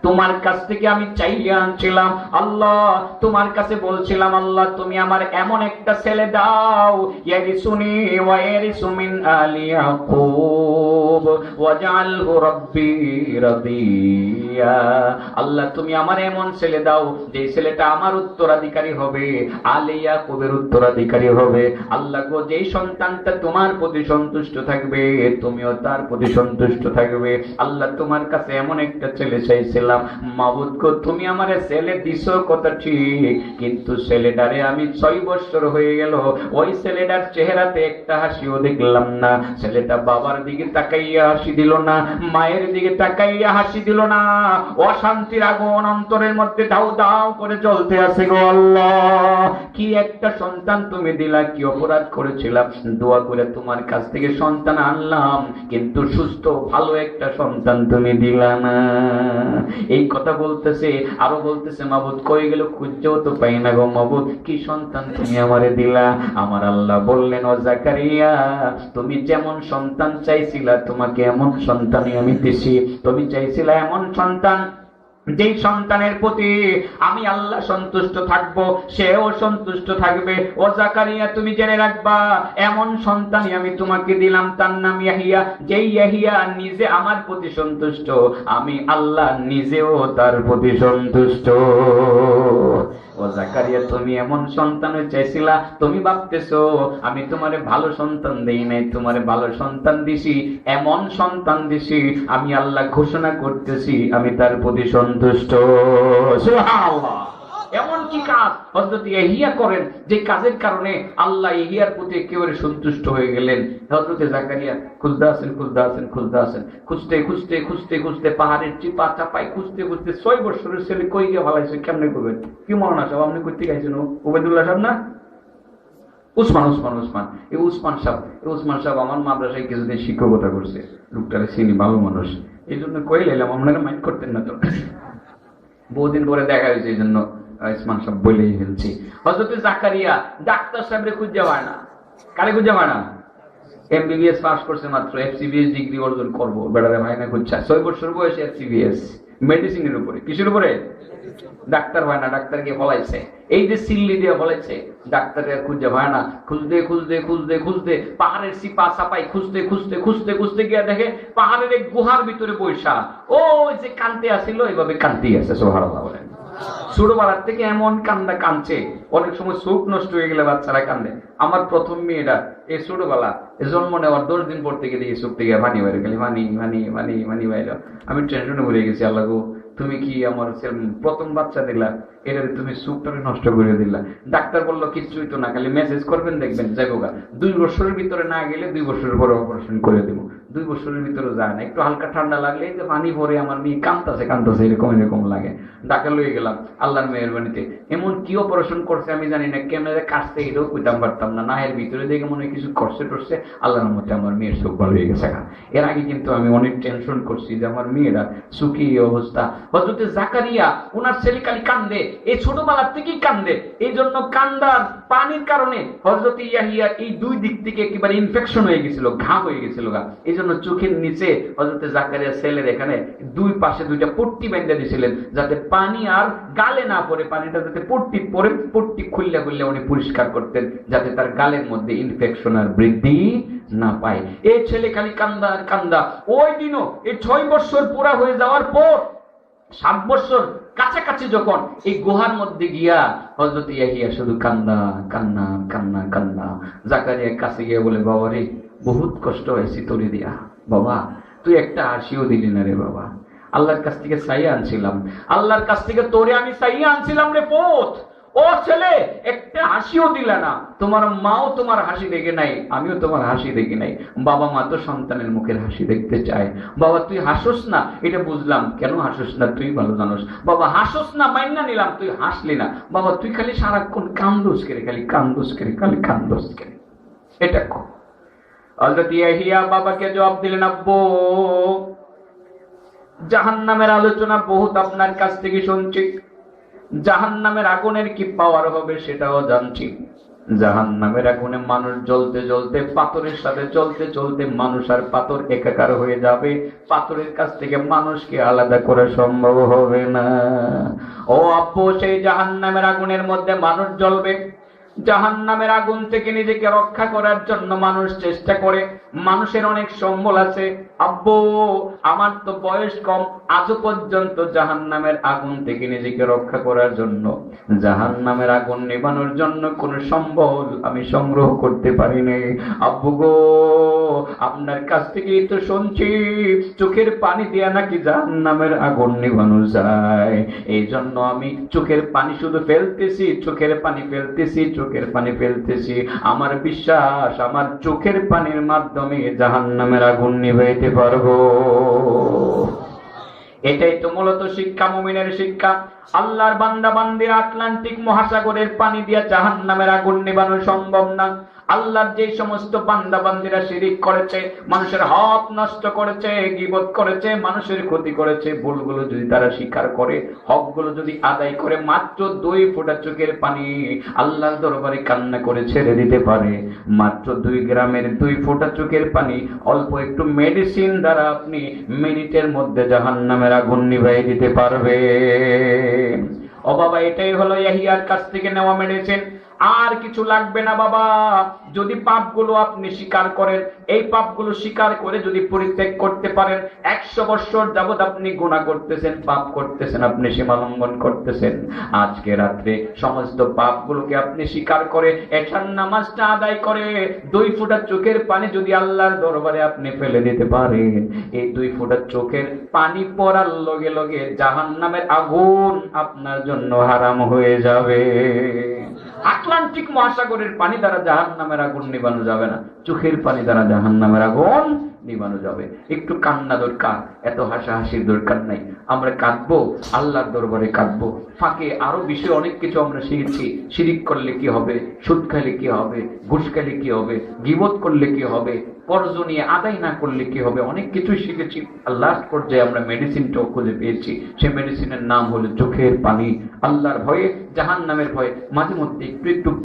তোমার কাছ থেকে আমি চাইয়া আনছিলাম আল্লাহ, তোমার কাছে বলছিলাম আল্লাহ তুমি আমার এমন একটা ছেলে দাও, ইয়ারিসুনি ওয়া ইয়ারিসু মিন আলি ইয়াকুব ওয়াজআলহু রাব্বি রাদিয়া। আল্লাহ তুমি আমার এমন ছেলে দাও যে ছেলেটা আমার উত্তরাধিকারী হবে, আলী ইয়াকুবের উত্তরাধিকারী হবে। আল্লাহ গো, যেই সন্তানটা তোমার প্রতি সন্তুষ্ট থাকবে তুমিও তার প্রতি সন্তুষ্ট থাকবে। আল্লাহ তোমার কাছে এমন একটা ছেলে চাইছিলাম, মাবুদ গো তুমি আমারে ছেলে দিছো কথা ঠিক, কিন্তু ছেলেটারে আমি 6 বছর হয়ে গেল ওই ছেলেটার চেহারাতে একটা হাসিও দেখলাম না। ছেলেটা বাবার দিকে তাকাইয়া হাসি দিল না, মায়ের দিকে তাকাইয়া হাসি দিল না। অশান্তির আগুন অন্তরের মধ্যে দাউ দাউ করে জ্বলতে আছে গো আল্লাহ। কি একটা সন্তান তুমি দিলা, কি অপরাধ করেছিলাম, দোয়া করে তোমার কাছ থেকে সন্তান আনলাম, কিন্তু সুস্থ ভালো একটা সন্তান তুমি দিলা না। এই কথা বলতেছে, আরো বলতেছে মাবুদ কই গেল, খুঁজেও তো পাই না গো মাবুদ, কি সন্তান তুমি আমারে দিলা। আমার আল্লাহ বললেন, ও জাকারিয়া তুমি যেমন সন্তান চাইছিলা তোমাকে এমন সন্তানই আমি দিছি। তুমি চাইছিলা এমন সন্তান যেই সন্তানের প্রতি আমি আল্লাহ সন্তুষ্ট থাকব, সেও সন্তুষ্ট থাকবে। ও জাকারিয়া তুমি জেনে রাখবা, এমন সন্তানই আমি তোমাকে দিলাম, তার নাম ইয়াহিয়া। যেই ইয়াহিয়া নিজে আমার প্রতি সন্তুষ্ট, আমি আল্লাহ নিজেও তার প্রতি সন্তুষ্ট। ও জাকারিয়া তুমি এমন সন্তান চাইছিলা, তুমি ভাবতেছো আমি তোমারে ভালো সন্তান দেই নাই, তোমারে ভালো সন্তান দিছি, এমন সন্তান দিছি আমি আল্লাহ ঘোষণা করতেছি আমি তার প্রতি সন্তুষ্ট। সুবহানাল্লাহ। এমন কি কাজ হযরত ইয়াহিয়া করেন যে কাজের কারণে আল্লাহ ইয়াহিয়ার প্রতি একেবারে সন্তুষ্ট হয়ে গেলেন। হযরত জাকারিয়া খুঁজতে আছেন, খুঁজতে পাহাড়ের চিপা চাপাই খুঁজতে 6 বছরের ছেলে কই গিয়ে ভালাইছে, কেমনে করবেন? কি মরনা সাহেব আপনি করতে গাইছেন? ওবায়দুল্লাহ সাহেব না, উসমান এই উসমান সাহেব আমার মাদ্রাসায় কিছুদিন শিক্ষকতা করছে। লোকটারে চিনি, ভালো মানুষ, এই জন্য কই লাইলাম, আপনারা মাইন্ড করতেন না তো। বহুদিন পরে দেখা হয়েছে, এই জন্য উসমান সাহেব বলেই ফেলছি। হযরত জাকারিয়া ডাক্তার সাহেবরে খুঁজে পায় না। কারে খুঁজে পায় না? এমবিবিএস পাস করছে মাত্র, এফসিবিএস ডিগ্রি অর্জন করবো, বেড়ারে ভাই না খুঁজছে। 6 বছর বয়সে এফসিবিএস, মেডিসিনের উপরে। কিসের উপরে? ডাক্তার হয় না, ডাক্তার গিয়ে ফলাইছে, এই যে সিল্লি দিয়ে ফলাইছে। ডাক্তারের খুঁজে হয় না, খুঁজতে পাহাড়ের সিপা সাপাই খুঁজতে গিয়ে দেখে পাহাড়ের এক গুহার ভিতরে বৈশা ও যে কানতে আসিল, এইভাবে কানতেই আছে। সুবহানাল্লাহ বলেন। ছোটবেলার থেকে এমন কান্দা কাঁদছে, অনেক সময় চোখ নষ্ট হয়ে গেলে বাচ্চারা কান্দে। আমার প্রথম মেয়েটা এই ছোটবেলা জন্ম নেওয়ার 10 দিন পর থেকে দেখি চোখ থেকে পানি বাইরে, খালি পানি বাইরে। আমি টেনশনে ভরে গেছি, আল্লাহ গো তুমি কি আমার প্রথম বাচ্চা দিলা, এটা তুমি চোখটারে নষ্ট করে দিলা। ডাক্তার বললো কিচ্ছুই তো না, খালি মেসেজ করবেন দেখবেন যাইবো গা। 2 বছরের ভিতরে না গেলে 2 বছরের পরে অপারেশন করে দেবো। 2 বছরের ভিতরে যায় না, একটু হালকা ঠান্ডা লাগলে যে পানি ভরে আমার মেয়ে কাঁদতেছে এরকম লাগে। ডাক্তার লয়ে গেলাম আল্লাহর মেহেরবানিতে। এমন কি অপারেশন করছে আমি জানি না, ক্যামেরা কাটতে এটাও কইতাম পারতাম না, নাহের ভিতরে দেখে মনে হয় কিছু করছে টরছে। আল্লাহর মতে আমার মেয়ের চোখ ভালো হয়ে গেছে। এর আগে কিন্তু আমি অনেক টেনশন করছি যে আমার মেয়েরা সুখী অবস্থা। হযরত জাকারিয়া ওনার ছেলে খালি কান্দে, এই ছোটবেলার থেকেই কান্দে। এই জন্য কান্দার পানির কারণে হযরত ইয়াহিয়া এই 2 দিক থেকে একেবারে ইনফেকশন হয়ে গেছিল, ঘা হয়ে গেছিল গা। এই জন্য চোখের নিচে হযরত জাকারিয়া ছেলের এখানে 2 পাশে 2টা পট্টি বেঁধে দিয়েছিলেন, যাতে পানি আর গালে না পড়ে, পানিটা যাতে পট্টি পরে পট্টি খুললে উনি পরিষ্কার করতেন, যাতে তার গালের মধ্যে ইনফেকশন আর বৃদ্ধি না পায়। এই ছেলে খালি কান্দা। ওই দিনও এই 6 বছর পুরা হয়ে যাওয়ার পর 7 বছর কাছাকাছি যখন এই গুহার মধ্যে গিয়া হযরত ইয়াহিয়া শুধু কান্না। জাকারিয়া কাছে গিয়ে বলে, বাবা রে বহুত কষ্ট হয়েছে তোরে দিয়া, বাবা তুই একটা হাসিও দিলি না রে বাবা। আল্লাহর কাছ থেকে চাইয়া আনছিলাম, আল্লাহর কাছ থেকে তোরে আমি চাইয়া আনছিলাম রে পথ। ও ছেলে একটা হাসিও দিলা না, তোমার মাও তোমার হাসি দেখে নাই, আমিও তোমার হাসি দেখি নাই। বাবা মা তো সন্তানের মুখের হাসি দেখতে চায়। বাবা তুই হাসোস না, এটা বুঝলাম, কেন হাসোস না তুই ভালো জানোস। বাবা হাসোস না মাইন্না নিলাম, তুই হাসলি না। বাবা তুই খালি সারাক্ষণ কান্দোস করে, এটা কর। হযরত ইয়াহিয়া বাবাকে জবাব দিলেন, আব্বু জাহান্নামের আলোচনা বহুত আপনার কাছ থেকে শুনছি, জাহান্নামের আগুনের কি পাওয়ার হবে সেটাও জানছি, জাহান্নামের আগুনে মানুষ জ্বলতে জ্বলতে, পাথরের সাথে চলতে চলতে মানুষ আর পাথর একাকার হয়ে যাবে। পাথরের কাছ থেকে মানুষকে আলাদা করা সম্ভব হবে না। ও আব্বু, সেই জাহান্নামের আগুনের মধ্যে মানুষ জ্বলবে। জাহান্নামের আগুন থেকে নিজেকে রক্ষা করার জন্য মানুষ চেষ্টা করে। মানুষের অনেক সম্বল আছে। আব্বু, আমার তো বয়স কম, আজও পর্যন্ত জাহান্নামের আগুন থেকে নিজেকে রক্ষা করার জন্য, জাহান্নামের আগুন নেভানোর জন্য কোন সম্বল আমি সংগ্রহ করতে পারিনি। আব্বু গো, আপনার কাছ থেকেই তো শুনছি চোখের পানি দিয়া নাকি জাহান্নামের আগুন নেভানো যায়। এই জন্য আমি চোখের পানি শুধু ফেলতেছি, চোখের পানি ফেলতেছি, চোখের পানি ফেলতেছি। আমার বিশ্বাস, আমার চোখের পানির মাধ্যমে জাহান্নামের আগুন নিভাইতে পারবো। এটাই তো মূলত শিক্ষা, মুমিনের শিক্ষা। আল্লাহর বান্দা বান্দিরা আটলান্টিক মহাসাগরের পানি দিয়া জাহান্নামের আগুন নিভানো সম্ভব না। আল্লাহর যে সমস্ত বান্দা বান্দিরা শিরিক করেছে, মানুষের হক নষ্ট করেছে, গীবত করেছে, মানুষের ক্ষতি করেছে, ভুলগুলো যদি তারা স্বীকার করে, হকগুলো যদি আদায় করে, মাত্র 2 ফোঁটা চোখের পানি আল্লাহর দরবারে কান্না করে ছেড়ে দিতে পারে। মাত্র 2 গ্রামের 2 ফোঁটা চোখের পানি, অল্প একটু মেডিসিন দ্বারা আপনি মিনিটের মধ্যে জাহান্নামের আগুন নিভাই দিতে পারবে। ও বাবা, এটাই হলো ইয়াহিয়ার কাছ থেকে নেওয়া মেডিসিন। আর কিছু লাগবে না বাবা। যদি পাপগুলো আপনি স্বীকার করেন, এই পাপগুলো স্বীকার করে যদি পরিত্যাগ করতে পারেন, 100 বছর যাবত আপনি গুনাহ করতেছেন, পাপ করতেছেন, আপনি সীমা লঙ্ঘন করতেছেন, আজকে রাত্রে সমস্ত পাপগুলোকে আপনি স্বীকার করে এশার নামাজটা আদায় করে 2 ফোঁটা চোখের পানি যদি আল্লাহর দরবারে আপনি ফেলে দিতে পারেন, এই 2 ফোঁটা চোখের পানি পড়ার লগে লগে জাহান্নামের আগুন আপনার জন্য হারাম হয়ে যাবে। আটলান্টিক মহাসাগরের পানি দ্বারা জাহান্নামের আগুন নিভানো যাবে না, চোখের পানি দ্বারা জাহান্নামের আগুন নিভানো যাবে। একটু কান্না দরকার, এত হাসাহাসির দরকার নাই। আমরা কাঁদবো, আল্লাহর দরবারে কাঁদবো। ফাঁকে আরো বিষয় অনেক কিছু আমরা শিখেছি। শিরিক করলে কি হবে, সুদ খাইলে কি হবে, ঘুষ খাইলে কি হবে, গীবত করলে কি হবে, কর্জ নিয়ে আদায় না করলে কি হবে, অনেক কিছুই শিখেছি। লাস্ট পর্যায়ে আমরা মেডিসিনটাও খুঁজে পেয়েছি। সেই মেডিসিনের নাম হলো চোখের পানি। আল্লাহর ভয়ে, জাহান্নামের ভয়ে মাঝে মধ্যে একটু একটু